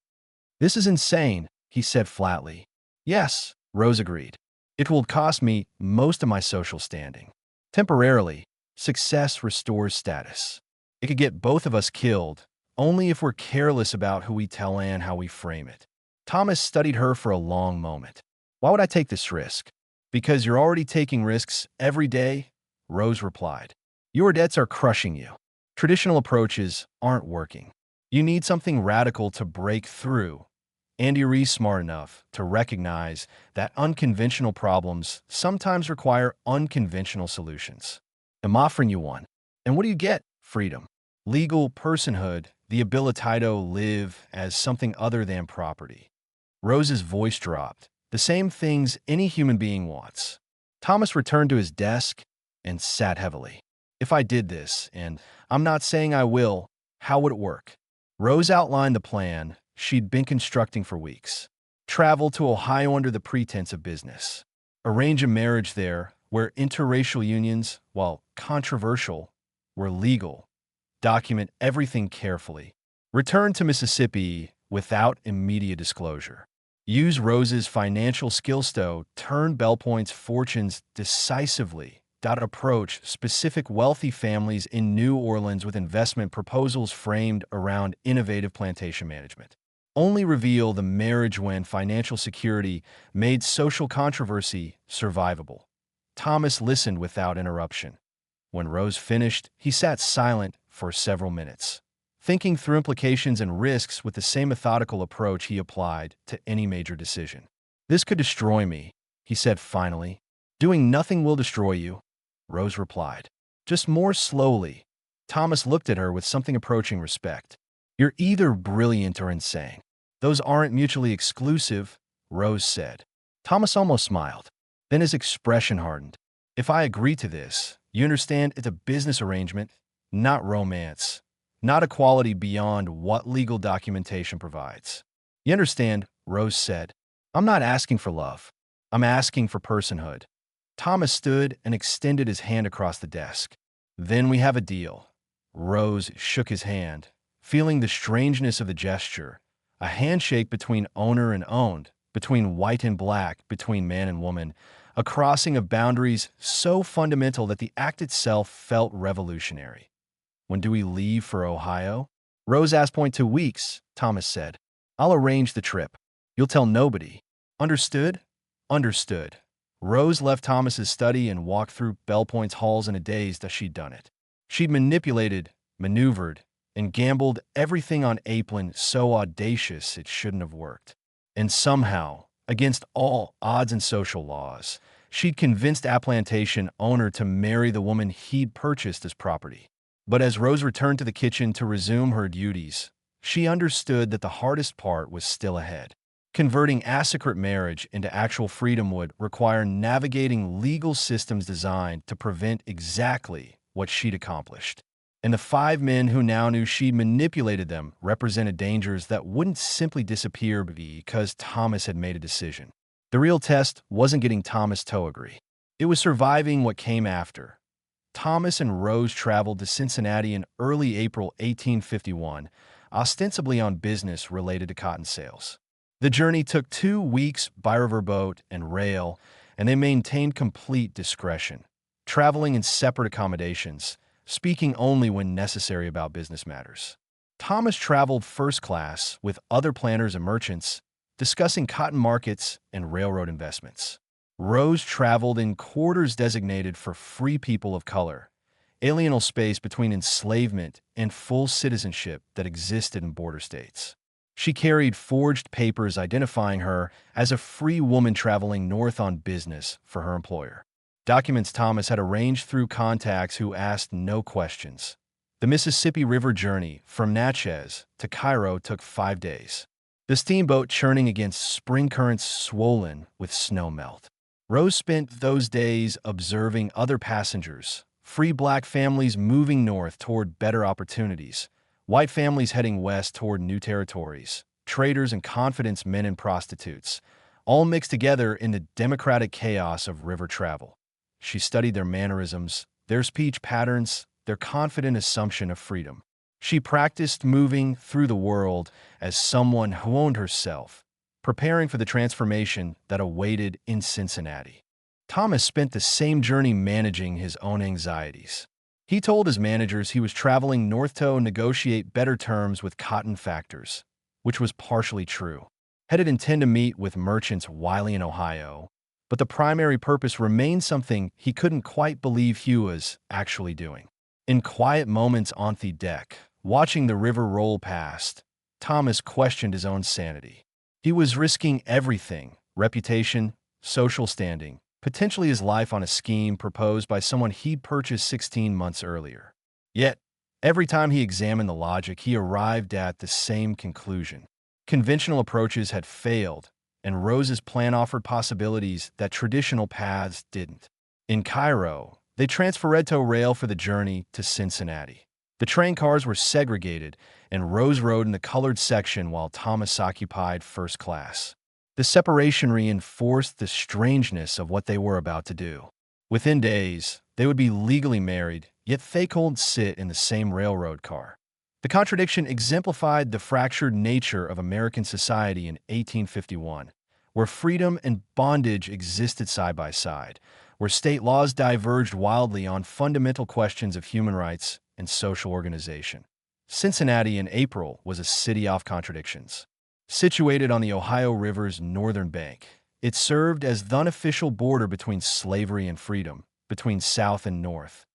This is insane, he said flatly. Yes, Rose agreed. It will cost me most of my social standing. Temporarily, success restores status. It could get both of us killed, only if we're careless about who we tell and how we frame it. Thomas studied her for a long moment. Why would I take this risk? Because you're already taking risks every day, Rose replied. Your debts are crushing you. Traditional approaches aren't working. You need something radical to break through. And you're smart enough to recognize that unconventional problems sometimes require unconventional solutions. I'm offering you one. And what do you get? Freedom. Legal personhood, the ability to live as something other than property. Rose's voice dropped. The same things any human being wants. Thomas returned to his desk and sat heavily. If I did this, and I'm not saying I will, how would it work? Rose outlined the plan she'd been constructing for weeks. Travel to Ohio under the pretense of business. Arrange a marriage there where interracial unions, while controversial, were legal. Document everything carefully. Return to Mississippi without immediate disclosure. Use Rose's financial skills to turn Bell Point's fortunes decisively. Approach specific wealthy families in New Orleans with investment proposals framed around innovative plantation management. Only reveal the marriage when financial security made social controversy survivable. Thomas listened without interruption. When Rose finished, he sat silent for several minutes, thinking through implications and risks with the same methodical approach he applied to any major decision. This could destroy me, he said finally. Doing nothing will destroy you, Rose replied. Just more slowly. Thomas looked at her with something approaching respect. You're either brilliant or insane. Those aren't mutually exclusive, Rose said. Thomas almost smiled. Then his expression hardened. If I agree to this, you understand it's a business arrangement, not romance, not equality beyond what legal documentation provides. You understand, Rose said. I'm not asking for love. I'm asking for personhood. Thomas stood and extended his hand across the desk. Then we have a deal. Rose shook his hand, feeling the strangeness of the gesture. A handshake between owner and owned, between white and black, between man and woman. A crossing of boundaries so fundamental that the act itself felt revolutionary. When do we leave for Ohio? Rose asked. 2 weeks, Thomas said. I'll arrange the trip. You'll tell nobody. Understood? Understood. Rose left Thomas's study and walked through Bell Point's halls in a daze that she'd done it. She'd manipulated, maneuvered, and gambled everything on Apelin so audacious it shouldn't have worked. And somehow, against all odds and social laws, she'd convinced a plantation owner to marry the woman he'd purchased as property. But as Rose returned to the kitchen to resume her duties, she understood that the hardest part was still ahead. Converting a secret marriage into actual freedom would require navigating legal systems designed to prevent exactly what she'd accomplished. And the 5 men who now knew she'd manipulated them represented dangers that wouldn't simply disappear because Thomas had made a decision. The real test wasn't getting Thomas to agree. It was surviving what came after. Thomas and Rose traveled to Cincinnati in early April 1851, ostensibly on business related to cotton sales. The journey took 2 weeks by river boat and rail, and they maintained complete discretion, traveling in separate accommodations, speaking only when necessary about business matters. Thomas traveled first class with other planters and merchants, discussing cotton markets and railroad investments. Rose traveled in quarters designated for free people of color, alienal space between enslavement and full citizenship that existed in border states. She carried forged papers identifying her as a free woman traveling north on business for her employer. Documents Thomas had arranged through contacts who asked no questions. The Mississippi River journey from Natchez to Cairo took 5 days. The steamboat churning against spring currents swollen with snow melt. Rose spent those days observing other passengers, free black families moving north toward better opportunities, white families heading west toward new territories, traders and confidence men and prostitutes, all mixed together in the democratic chaos of river travel. She studied their mannerisms, their speech patterns, their confident assumption of freedom. She practiced moving through the world as someone who owned herself, preparing for the transformation that awaited in Cincinnati. Thomas spent the same journey managing his own anxieties. He told his managers he was traveling north to negotiate better terms with cotton factors, which was partially true. Had intended to meet with merchants Wiley in Ohio, but the primary purpose remained something he couldn't quite believe he was actually doing. In quiet moments on the deck, watching the river roll past, Thomas questioned his own sanity. He was risking everything: reputation, social standing, potentially his life on a scheme proposed by someone he'd purchased 16 months earlier. Yet, every time he examined the logic, he arrived at the same conclusion. Conventional approaches had failed, and Rose's plan offered possibilities that traditional paths didn't. In Cairo, they transferred to rail for the journey to Cincinnati. The train cars were segregated, and Rose rode in the colored section while Thomas occupied first class. The separation reinforced the strangeness of what they were about to do. Within days, they would be legally married, yet they couldn't sit in the same railroad car. The contradiction exemplified the fractured nature of American society in 1851, where freedom and bondage existed side by side, where state laws diverged wildly on fundamental questions of human rights and social organization. Cincinnati in April was a city of contradictions. Situated on the Ohio River's northern bank, it served as the unofficial border between slavery and freedom, between South and North.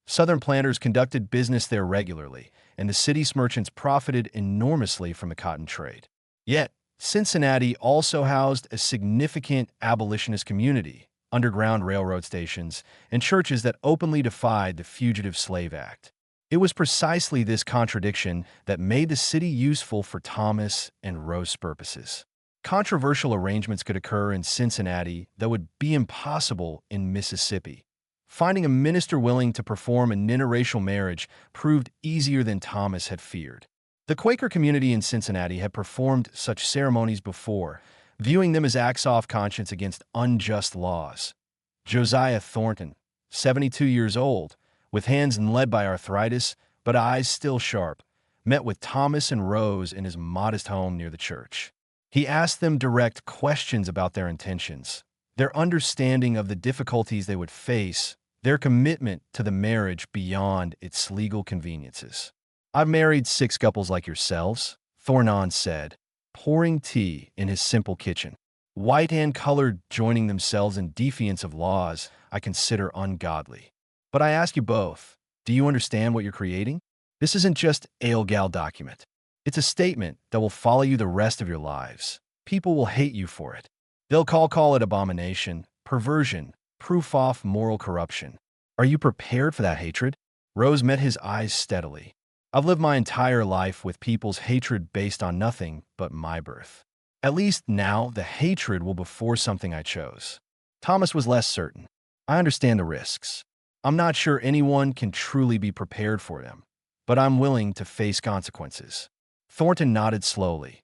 Southern planters conducted business there regularly, and the city's merchants profited enormously from the cotton trade. Yet, Cincinnati also housed a significant abolitionist community, underground railroad stations, and churches that openly defied the Fugitive Slave Act. It was precisely this contradiction that made the city useful for Thomas and Rose's purposes. Controversial arrangements could occur in Cincinnati that would be impossible in Mississippi. Finding a minister willing to perform an interracial marriage proved easier than Thomas had feared. The Quaker community in Cincinnati had performed such ceremonies before, viewing them as acts of conscience against unjust laws. Josiah Thornton, 72 years old, with hands and led by arthritis, but eyes still sharp, met with Thomas and Rose in his modest home near the church. He asked them direct questions about their intentions, their understanding of the difficulties they would face, their commitment to the marriage beyond its legal conveniences. "I've married 6 couples like yourselves," Thornton said, pouring tea in his simple kitchen. "White and colored joining themselves in defiance of laws I consider ungodly. But I ask you both, do you understand what you're creating? This isn't just a legal document. It's a statement that will follow you the rest of your lives. People will hate you for it. They'll call it abomination, perversion, proof of moral corruption. Are you prepared for that hatred?" Rose met his eyes steadily. "I've lived my entire life with people's hatred based on nothing but my birth. At least now the hatred will before something I chose." Thomas was less certain. "I understand the risks. I'm not sure anyone can truly be prepared for them, but I'm willing to face consequences." Thornton nodded slowly.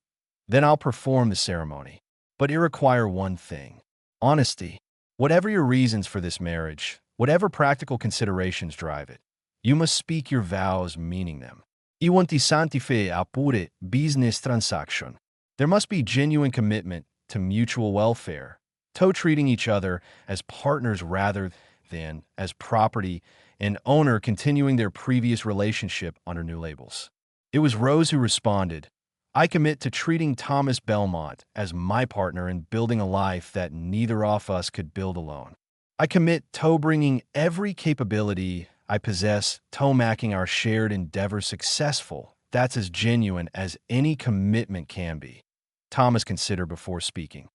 "Then I'll perform the ceremony. But it requires one thing. Honesty. Whatever your reasons for this marriage, whatever practical considerations drive it, you must speak your vows meaning them. Iwanti santife apure business transaction. There must be genuine commitment to mutual welfare, treating each other as partners rather than as property, and owner continuing their previous relationship under new labels. It was Rose who responded, I commit to treating Thomas Belmont as my partner in building a life that neither of us could build alone. I commit to bringing every capability I possess to making our shared endeavor successful. That's as genuine as any commitment can be. Thomas considered before speaking.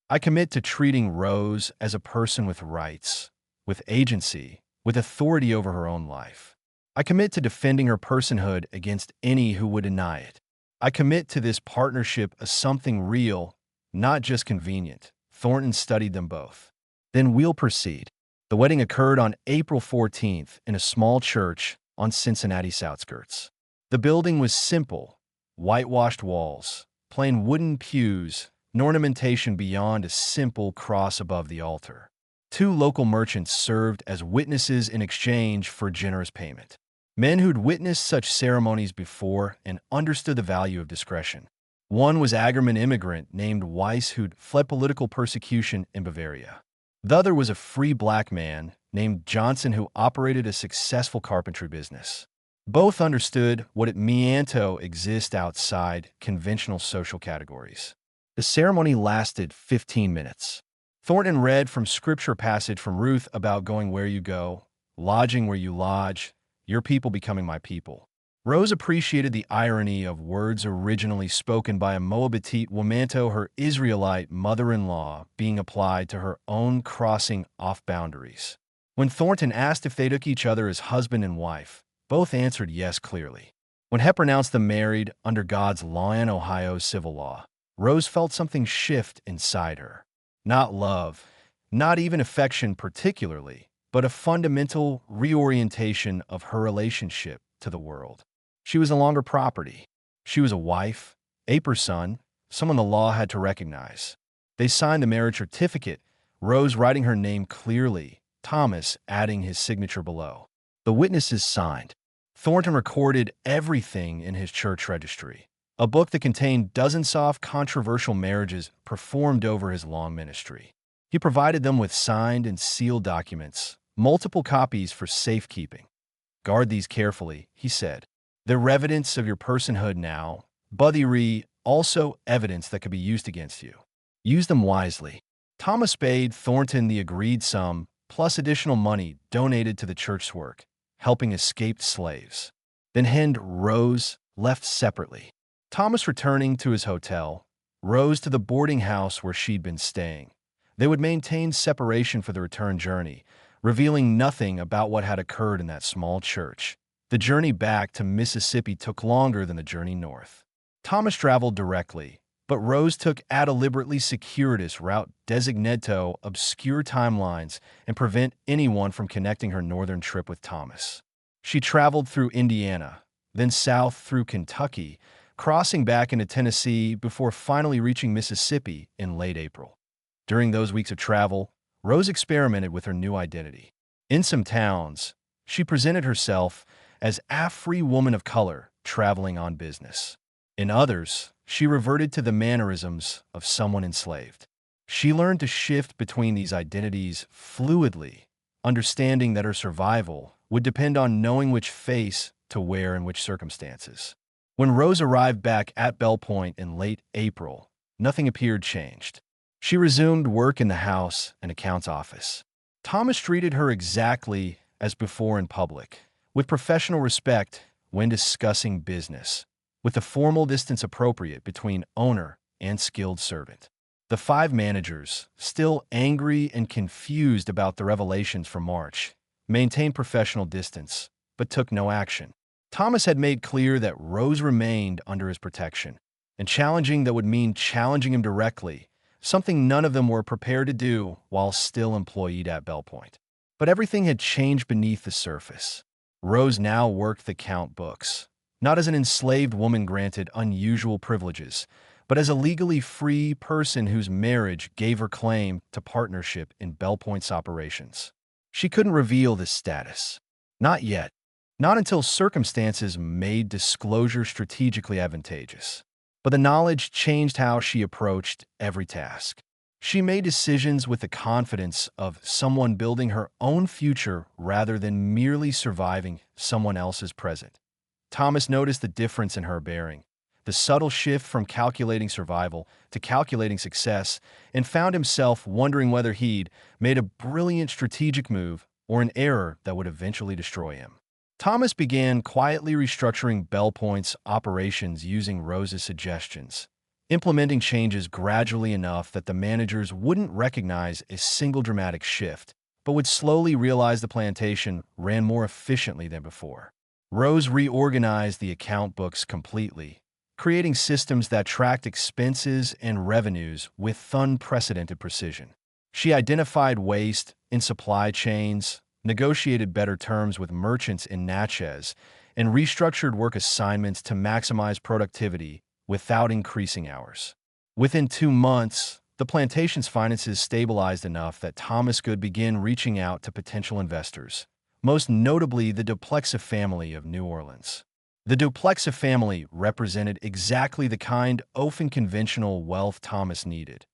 I commit to treating Rose as a person with rights, with agency, with authority over her own life. I commit to defending her personhood against any who would deny it. I commit to this partnership as something real, not just convenient. Thornton studied them both. Then we'll proceed. The wedding occurred on April 14th in a small church on Cincinnati's outskirts. The building was simple, whitewashed walls, plain wooden pews, and ornamentation beyond a simple cross above the altar. 2 local merchants served as witnesses in exchange for generous payment. Men who'd witnessed such ceremonies before and understood the value of discretion. One was Agerman immigrant named Weiss who'd fled political persecution in Bavaria. The other was a free black man named Johnson who operated a successful carpentry business. Both understood what it meant to exist outside conventional social categories. The ceremony lasted 15 minutes. Thornton read from scripture passage from Ruth about going where you go, lodging where you lodge, your people becoming my people. Rose appreciated the irony of words originally spoken by a Moabitite woman to her Israelite mother-in-law being applied to her own crossing off boundaries. When Thornton asked if they took each other as husband and wife, both answered yes clearly. When Hep pronounced them married under God's law and Ohio's civil law, Rose felt something shift inside her. Not love, not even affection particularly, but a fundamental reorientation of her relationship to the world. She was no longer property. She was a wife, a person, someone the law had to recognize. They signed the marriage certificate, Rose writing her name clearly, Thomas adding his signature below. The witnesses signed. Thornton recorded everything in his church registry, a book that contained dozens of controversial marriages performed over his long ministry. He provided them with signed and sealed documents, multiple copies for safekeeping. Guard these carefully, he said. They're evidence of your personhood now, but they're also evidence that could be used against you. Use them wisely. Thomas paid Thornton the agreed sum, plus additional money donated to the church's work, helping escaped slaves. Then he and Rose left separately. Thomas returning to his hotel, Rose to the boarding house where she'd been staying. They would maintain separation for the return journey, revealing nothing about what had occurred in that small church. The journey back to Mississippi took longer than the journey north. Thomas traveled directly, but Rose took a deliberately circuitous route designated to obscure timelines and prevent anyone from connecting her northern trip with Thomas. She traveled through Indiana, then south through Kentucky, crossing back into Tennessee before finally reaching Mississippi in late April. During those weeks of travel, Rose experimented with her new identity. In some towns, she presented herself as a free woman of color traveling on business. In others, she reverted to the mannerisms of someone enslaved. She learned to shift between these identities fluidly, understanding that her survival would depend on knowing which face to wear in which circumstances. When Rose arrived back at Bell Point in late April, nothing appeared changed. She resumed work in the house and accounts office. Thomas treated her exactly as before in public, with professional respect when discussing business, with the formal distance appropriate between owner and skilled servant. The 5 managers, still angry and confused about the revelations from March, maintained professional distance, but took no action. Thomas had made clear that Rose remained under his protection, and challenging that would mean challenging him directly, something none of them were prepared to do while still employed at Bell Point. But everything had changed beneath the surface. Rose now worked the count books, not as an enslaved woman granted unusual privileges, but as a legally free person whose marriage gave her claim to partnership in Bell Point's operations. She couldn't reveal this status. Not yet. Not until circumstances made disclosure strategically advantageous. But the knowledge changed how she approached every task. She made decisions with the confidence of someone building her own future rather than merely surviving someone else's present. Thomas noticed the difference in her bearing, the subtle shift from calculating survival to calculating success, and found himself wondering whether he'd made a brilliant strategic move or an error that would eventually destroy him. Thomas began quietly restructuring Bell Point's operations using Rose's suggestions, implementing changes gradually enough that the managers wouldn't recognize a single dramatic shift, but would slowly realize the plantation ran more efficiently than before. Rose reorganized the account books completely, creating systems that tracked expenses and revenues with unprecedented precision. She identified waste in supply chains, negotiated better terms with merchants in Natchez, and restructured work assignments to maximize productivity without increasing hours. Within 2 months, the plantation's finances stabilized enough that Thomas could begin reaching out to potential investors, most notably the Duplessis family of New Orleans. The Duplessis family represented exactly the kind of unconventional wealth Thomas needed.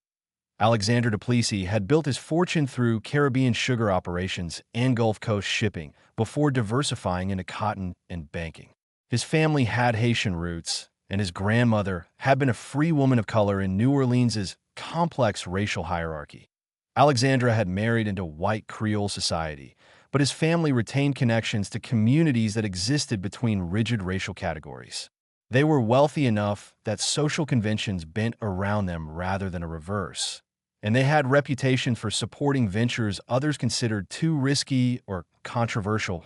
Alexander Duplessis had built his fortune through Caribbean sugar operations and Gulf Coast shipping before diversifying into cotton and banking. His family had Haitian roots, and his grandmother had been a free woman of color in New Orleans' complex racial hierarchy. Alexandra had married into white Creole society, but his family retained connections to communities that existed between rigid racial categories. They were wealthy enough that social conventions bent around them rather than a reverse, and they had reputations for supporting ventures others considered too risky or controversial.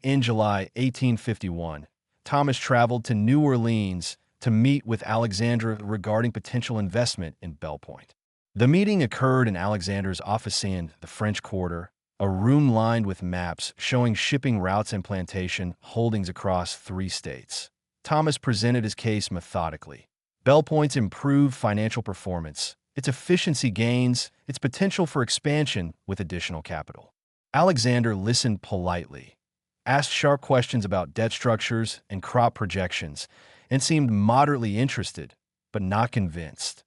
In July 1851, Thomas traveled to New Orleans to meet with Alexandra regarding potential investment in Bell Point. The meeting occurred in Alexander's office in the French Quarter, a room lined with maps showing shipping routes and plantation holdings across 3 states. Thomas presented his case methodically. Bell Point's improved financial performance, its efficiency gains, its potential for expansion with additional capital. Alexander listened politely, asked sharp questions about debt structures and crop projections, and seemed moderately interested, but not convinced.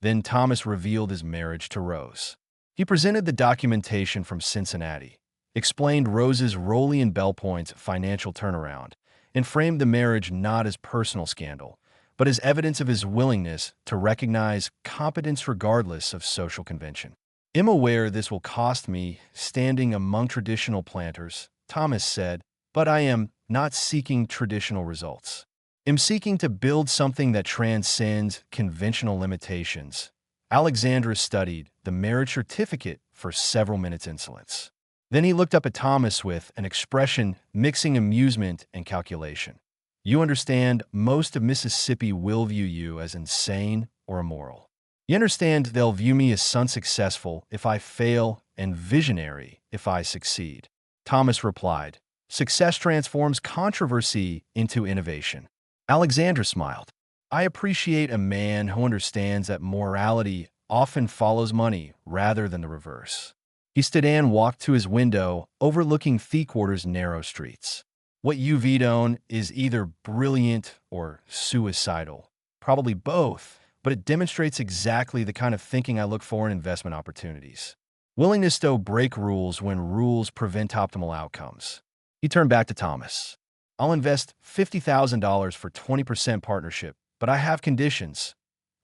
Then Thomas revealed his marriage to Rose. He presented the documentation from Cincinnati, explained Rose's role in Bell Point's financial turnaround, and framed the marriage not as personal scandal, but as evidence of his willingness to recognize competence regardless of social convention. "I'm aware this will cost me standing among traditional planters," Thomas said, "but I am not seeking traditional results. I'm seeking to build something that transcends conventional limitations." Alexandra studied the marriage certificate for several minutes in silence. Then he looked up at Thomas with an expression mixing amusement and calculation. "You understand, most of Mississippi will view you as insane or immoral. You understand they'll view me as unsuccessful if I fail and visionary if I succeed." Thomas replied, "Success transforms controversy into innovation." Alexandra smiled. "I appreciate a man who understands that morality often follows money rather than the reverse." He stood and walked to his window, overlooking Quarter's narrow streets. "What you've done is either brilliant or suicidal. Probably both, but it demonstrates exactly the kind of thinking I look for in investment opportunities. Willingness to break rules when rules prevent optimal outcomes." He turned back to Thomas. "I'll invest $50,000 for 20% partnership, but I have conditions.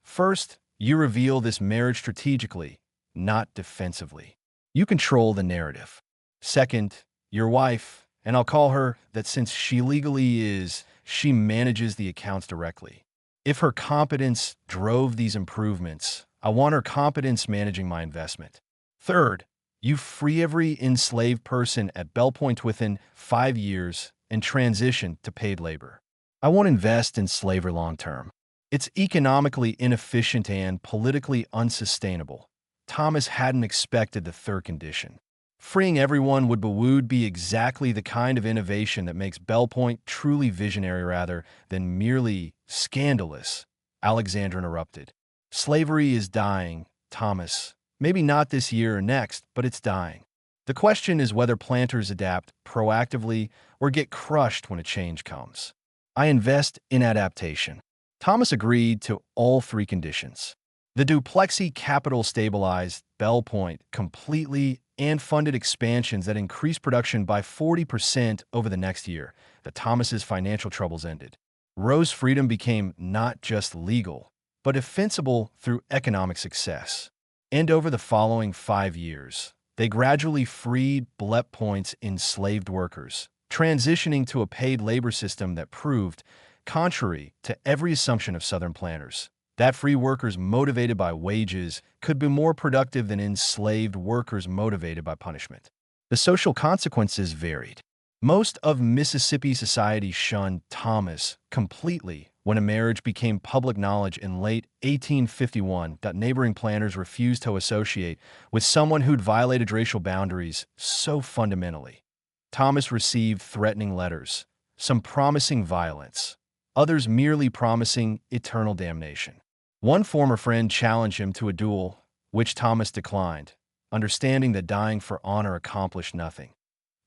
First, you reveal this marriage strategically, not defensively. You control the narrative. Second, your wife, and I'll call her that since she legally is, she manages the accounts directly. If her competence drove these improvements, I want her competence managing my investment. Third, you free every enslaved person at Bell Point within 5 years and transition to paid labor. I won't invest in slavery long term. It's economically inefficient and politically unsustainable." Thomas hadn't expected the third condition. Freeing everyone would be exactly the kind of innovation that makes Bell Point truly visionary rather than merely scandalous. Alexandra interrupted. Slavery is dying, Thomas. Maybe not this year or next, but it's dying. The question is whether planters adapt proactively or get crushed when a change comes. I invest in adaptation. Thomas agreed to all three conditions. The Duplexi capital stabilized Bell Point completely and funded expansions that increased production by 40% over the next year. The Thomas's financial troubles ended. Roe's freedom became not just legal, but defensible through economic success. And over the following 5 years, they gradually freed Bell Point's enslaved workers, transitioning to a paid labor system that proved, contrary to every assumption of Southern planters, that free workers motivated by wages could be more productive than enslaved workers motivated by punishment. The social consequences varied. Most of Mississippi society shunned Thomas completely when a marriage became public knowledge in late 1851 that neighboring planters refused to associate with someone who'd violated racial boundaries so fundamentally. Thomas received threatening letters, some promising violence, others merely promising eternal damnation. One former friend challenged him to a duel, which Thomas declined, understanding that dying for honor accomplished nothing.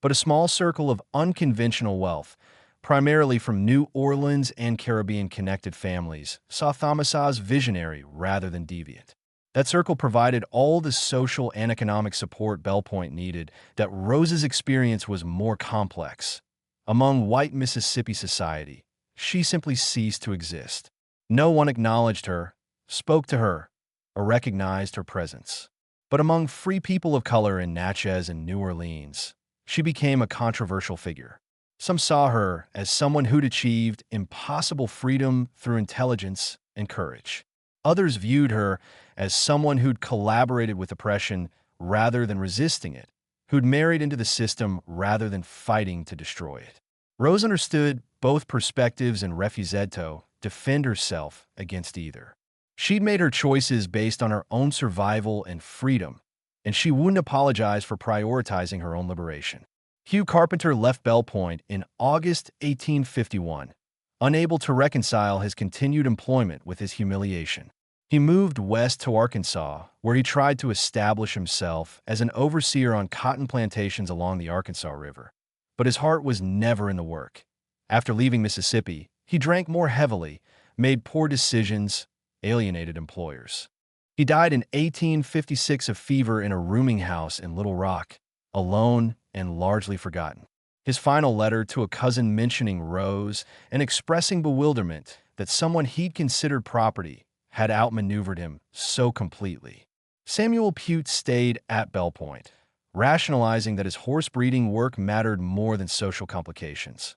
But a small circle of unconventional wealth, primarily from New Orleans and Caribbean-connected families, saw Thomas as visionary rather than deviant. That circle provided all the social and economic support Bell Point needed. That Rose's experience was more complex. Among white Mississippi society, she simply ceased to exist. No one acknowledged her, spoke to her, or recognized her presence. But among free people of color in Natchez and New Orleans, she became a controversial figure. Some saw her as someone who'd achieved impossible freedom through intelligence and courage. Others viewed her as someone who'd collaborated with oppression rather than resisting it, who'd married into the system rather than fighting to destroy it. Rose understood both perspectives and refused to defend herself against either. She'd made her choices based on her own survival and freedom, and she wouldn't apologize for prioritizing her own liberation. Hugh Carpenter left Bell Point in August 1851, unable to reconcile his continued employment with his humiliation. He moved west to Arkansas, where he tried to establish himself as an overseer on cotton plantations along the Arkansas River. But his heart was never in the work. After leaving Mississippi, he drank more heavily, made poor decisions, alienated employers. He died in 1856 of fever in a rooming house in Little Rock, alone and largely forgotten. His final letter to a cousin mentioning Rose and expressing bewilderment that someone he'd considered property had outmaneuvered him so completely. Samuel Pute stayed at Bell Point, rationalizing that his horse breeding work mattered more than social complications.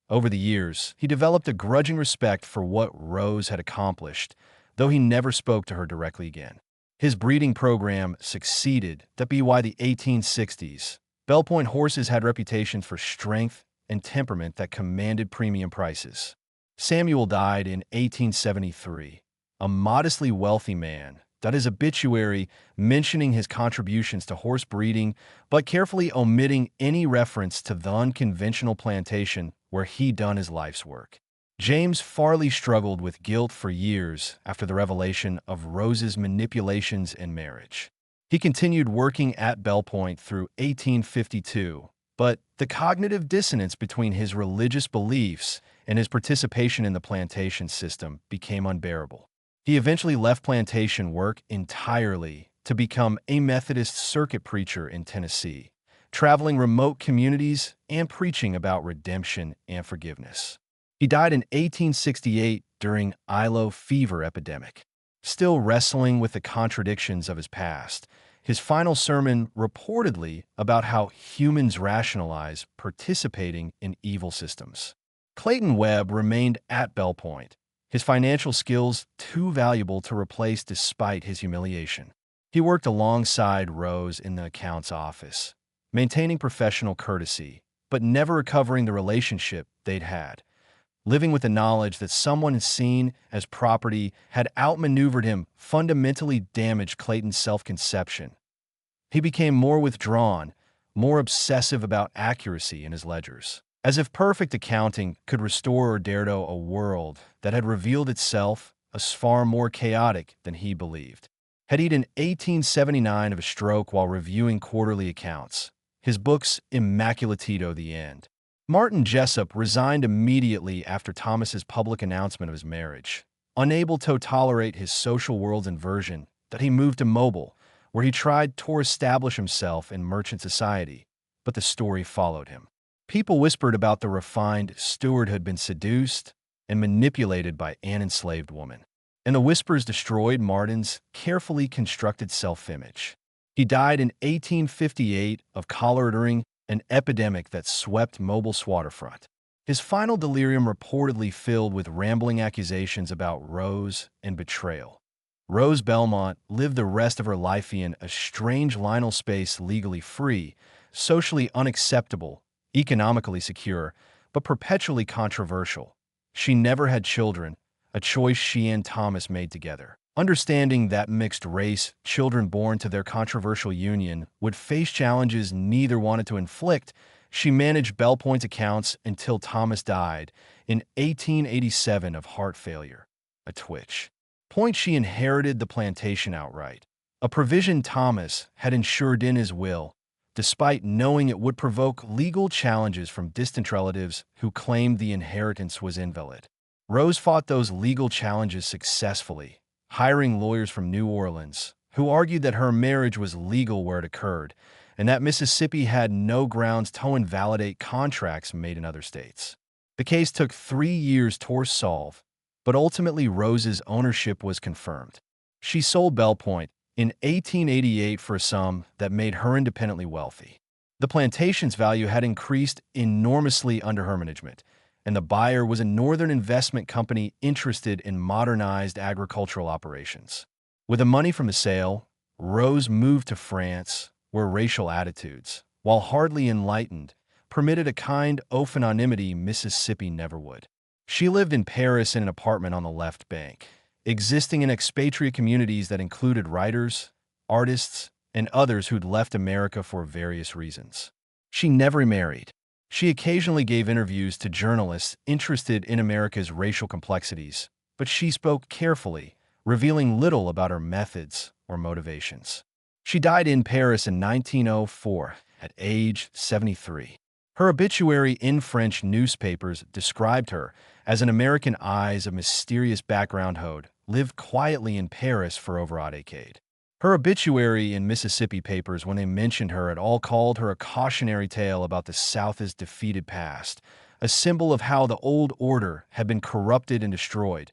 Over the years, he developed a grudging respect for what Rose had accomplished, though he never spoke to her directly again. His breeding program succeeded. That be why the 1860s, Bell Point horses had reputations for strength and temperament that commanded premium prices. Samuel died in 1873, a modestly wealthy man, that his obituary mentioning his contributions to horse breeding, but carefully omitting any reference to the unconventional plantation where he'd done his life's work. James Farley struggled with guilt for years after the revelation of Rose's manipulations in marriage. He continued working at Bell Point through 1852, but the cognitive dissonance between his religious beliefs and his participation in the plantation system became unbearable. He eventually left plantation work entirely to become a Methodist circuit preacher in Tennessee, traveling remote communities and preaching about redemption and forgiveness. He died in 1868 during yellow fever epidemic. Still wrestling with the contradictions of his past, his final sermon reportedly about how humans rationalize participating in evil systems. Clayton Webb remained at Bell Point, his financial skills too valuable to replace despite his humiliation. He worked alongside Rose in the accounts office, maintaining professional courtesy, but never recovering the relationship they'd had. Living with the knowledge that someone seen as property had outmaneuvered him fundamentally damaged Clayton's self-conception. He became more withdrawn, more obsessive about accuracy in his ledgers. As if perfect accounting could restore or dare to a world that had revealed itself far more chaotic than he believed. Had died in 1879 of a stroke while reviewing quarterly accounts. His book's Immaculatito, the end. Martin Jessup resigned immediately after Thomas's public announcement of his marriage. Unable to tolerate his social world's inversion, that he moved to Mobile, where he tried to establish himself in merchant society. But the story followed him. People whispered about the refined Stewart had been seduced and manipulated by an enslaved woman. And the whispers destroyed Martin's carefully constructed self-image. He died in 1858 of cholera during an epidemic that swept Mobile's waterfront. His final delirium reportedly filled with rambling accusations about Rose and betrayal. Rose Belmont lived the rest of her life in a strange liminal space, legally free, socially unacceptable, economically secure, but perpetually controversial. She never had children, a choice she and Thomas made together. Understanding that mixed-race children born to their controversial union would face challenges neither wanted to inflict, she managed Bell Point's accounts until Thomas died in 1887 of heart failure. A twitch. Point she inherited the plantation outright, a provision Thomas had ensured in his will, despite knowing it would provoke legal challenges from distant relatives who claimed the inheritance was invalid. Rose fought those legal challenges successfully, hiring lawyers from New Orleans, who argued that her marriage was legal where it occurred, and that Mississippi had no grounds to invalidate contracts made in other states. The case took 3 years to solve, but ultimately Rose's ownership was confirmed. She sold Bell Point in 1888 for a sum that made her independently wealthy. The plantation's value had increased enormously under her management, and the buyer was a northern investment company interested in modernized agricultural operations. With the money from the sale, Rose moved to France, where racial attitudes, while hardly enlightened, permitted a kind of anonymity Mississippi never would. She lived in Paris in an apartment on the left bank, existing in expatriate communities that included writers, artists, and others who'd left America for various reasons. She never married. She occasionally gave interviews to journalists interested in America's racial complexities, but she spoke carefully, revealing little about her methods or motivations. She died in Paris in 1904 at age 73. Her obituary in French newspapers described her as an American eyes of mysterious background who'd lived quietly in Paris for over a decade. Her obituary in Mississippi papers, when they mentioned her at all, called her a cautionary tale about the South's defeated past, a symbol of how the old order had been corrupted and destroyed.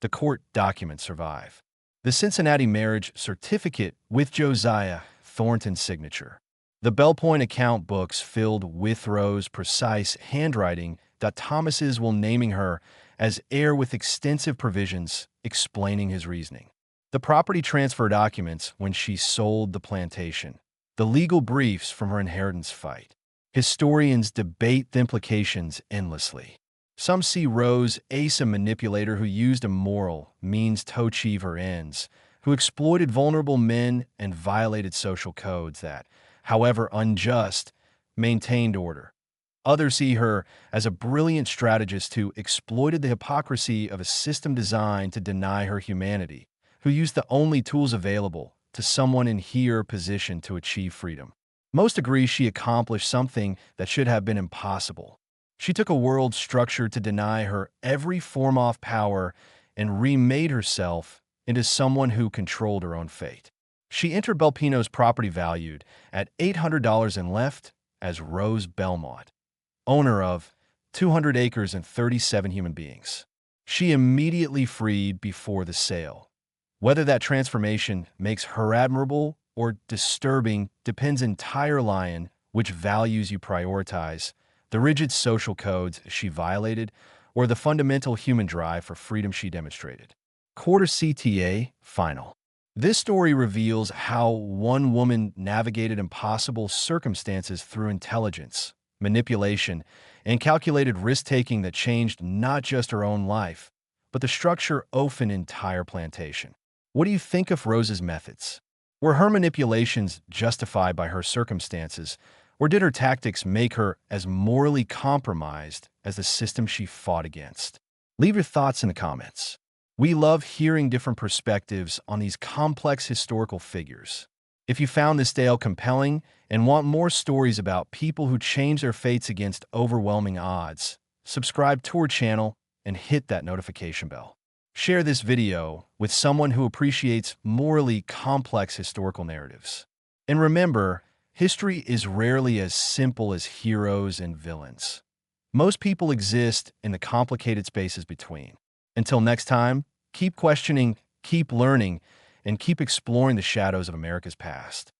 The court documents survive. The Cincinnati marriage certificate with Josiah Thornton's signature. The Bell Point account books filled with Rose's precise handwriting that Thomas's will naming her as heir with extensive provisions explaining his reasoning. The property transfer documents when she sold the plantation. The legal briefs from her inheritance fight. Historians debate the implications endlessly. Some see Rose as a manipulator who used immoral means to achieve her ends, who exploited vulnerable men and violated social codes that, however unjust, maintained order. Others see her as a brilliant strategist who exploited the hypocrisy of a system designed to deny her humanity, who used the only tools available to someone in her position to achieve freedom. Most agree she accomplished something that should have been impossible. She took a world structure to deny her every form of power and remade herself into someone who controlled her own fate. She entered Belpino's property valued at $800 and left as Rose Belmont, owner of 200 acres and 37 human beings. She immediately freed before the sale. Whether that transformation makes her admirable or disturbing depends entirely on which values you prioritize, the rigid social codes she violated, or the fundamental human drive for freedom she demonstrated. Quarter CTA Final. This story reveals how one woman navigated impossible circumstances through intelligence, manipulation, and calculated risk-taking that changed not just her own life, but the structure of an entire plantation. What do you think of Rose's methods? Were her manipulations justified by her circumstances, or did her tactics make her as morally compromised as the system she fought against? Leave your thoughts in the comments. We love hearing different perspectives on these complex historical figures. If you found this tale compelling and want more stories about people who change their fates against overwhelming odds, subscribe to our channel and hit that notification bell. Share this video with someone who appreciates morally complex historical narratives. And remember, history is rarely as simple as heroes and villains. Most people exist in the complicated spaces between. Until next time, keep questioning, keep learning, and keep exploring the shadows of America's past.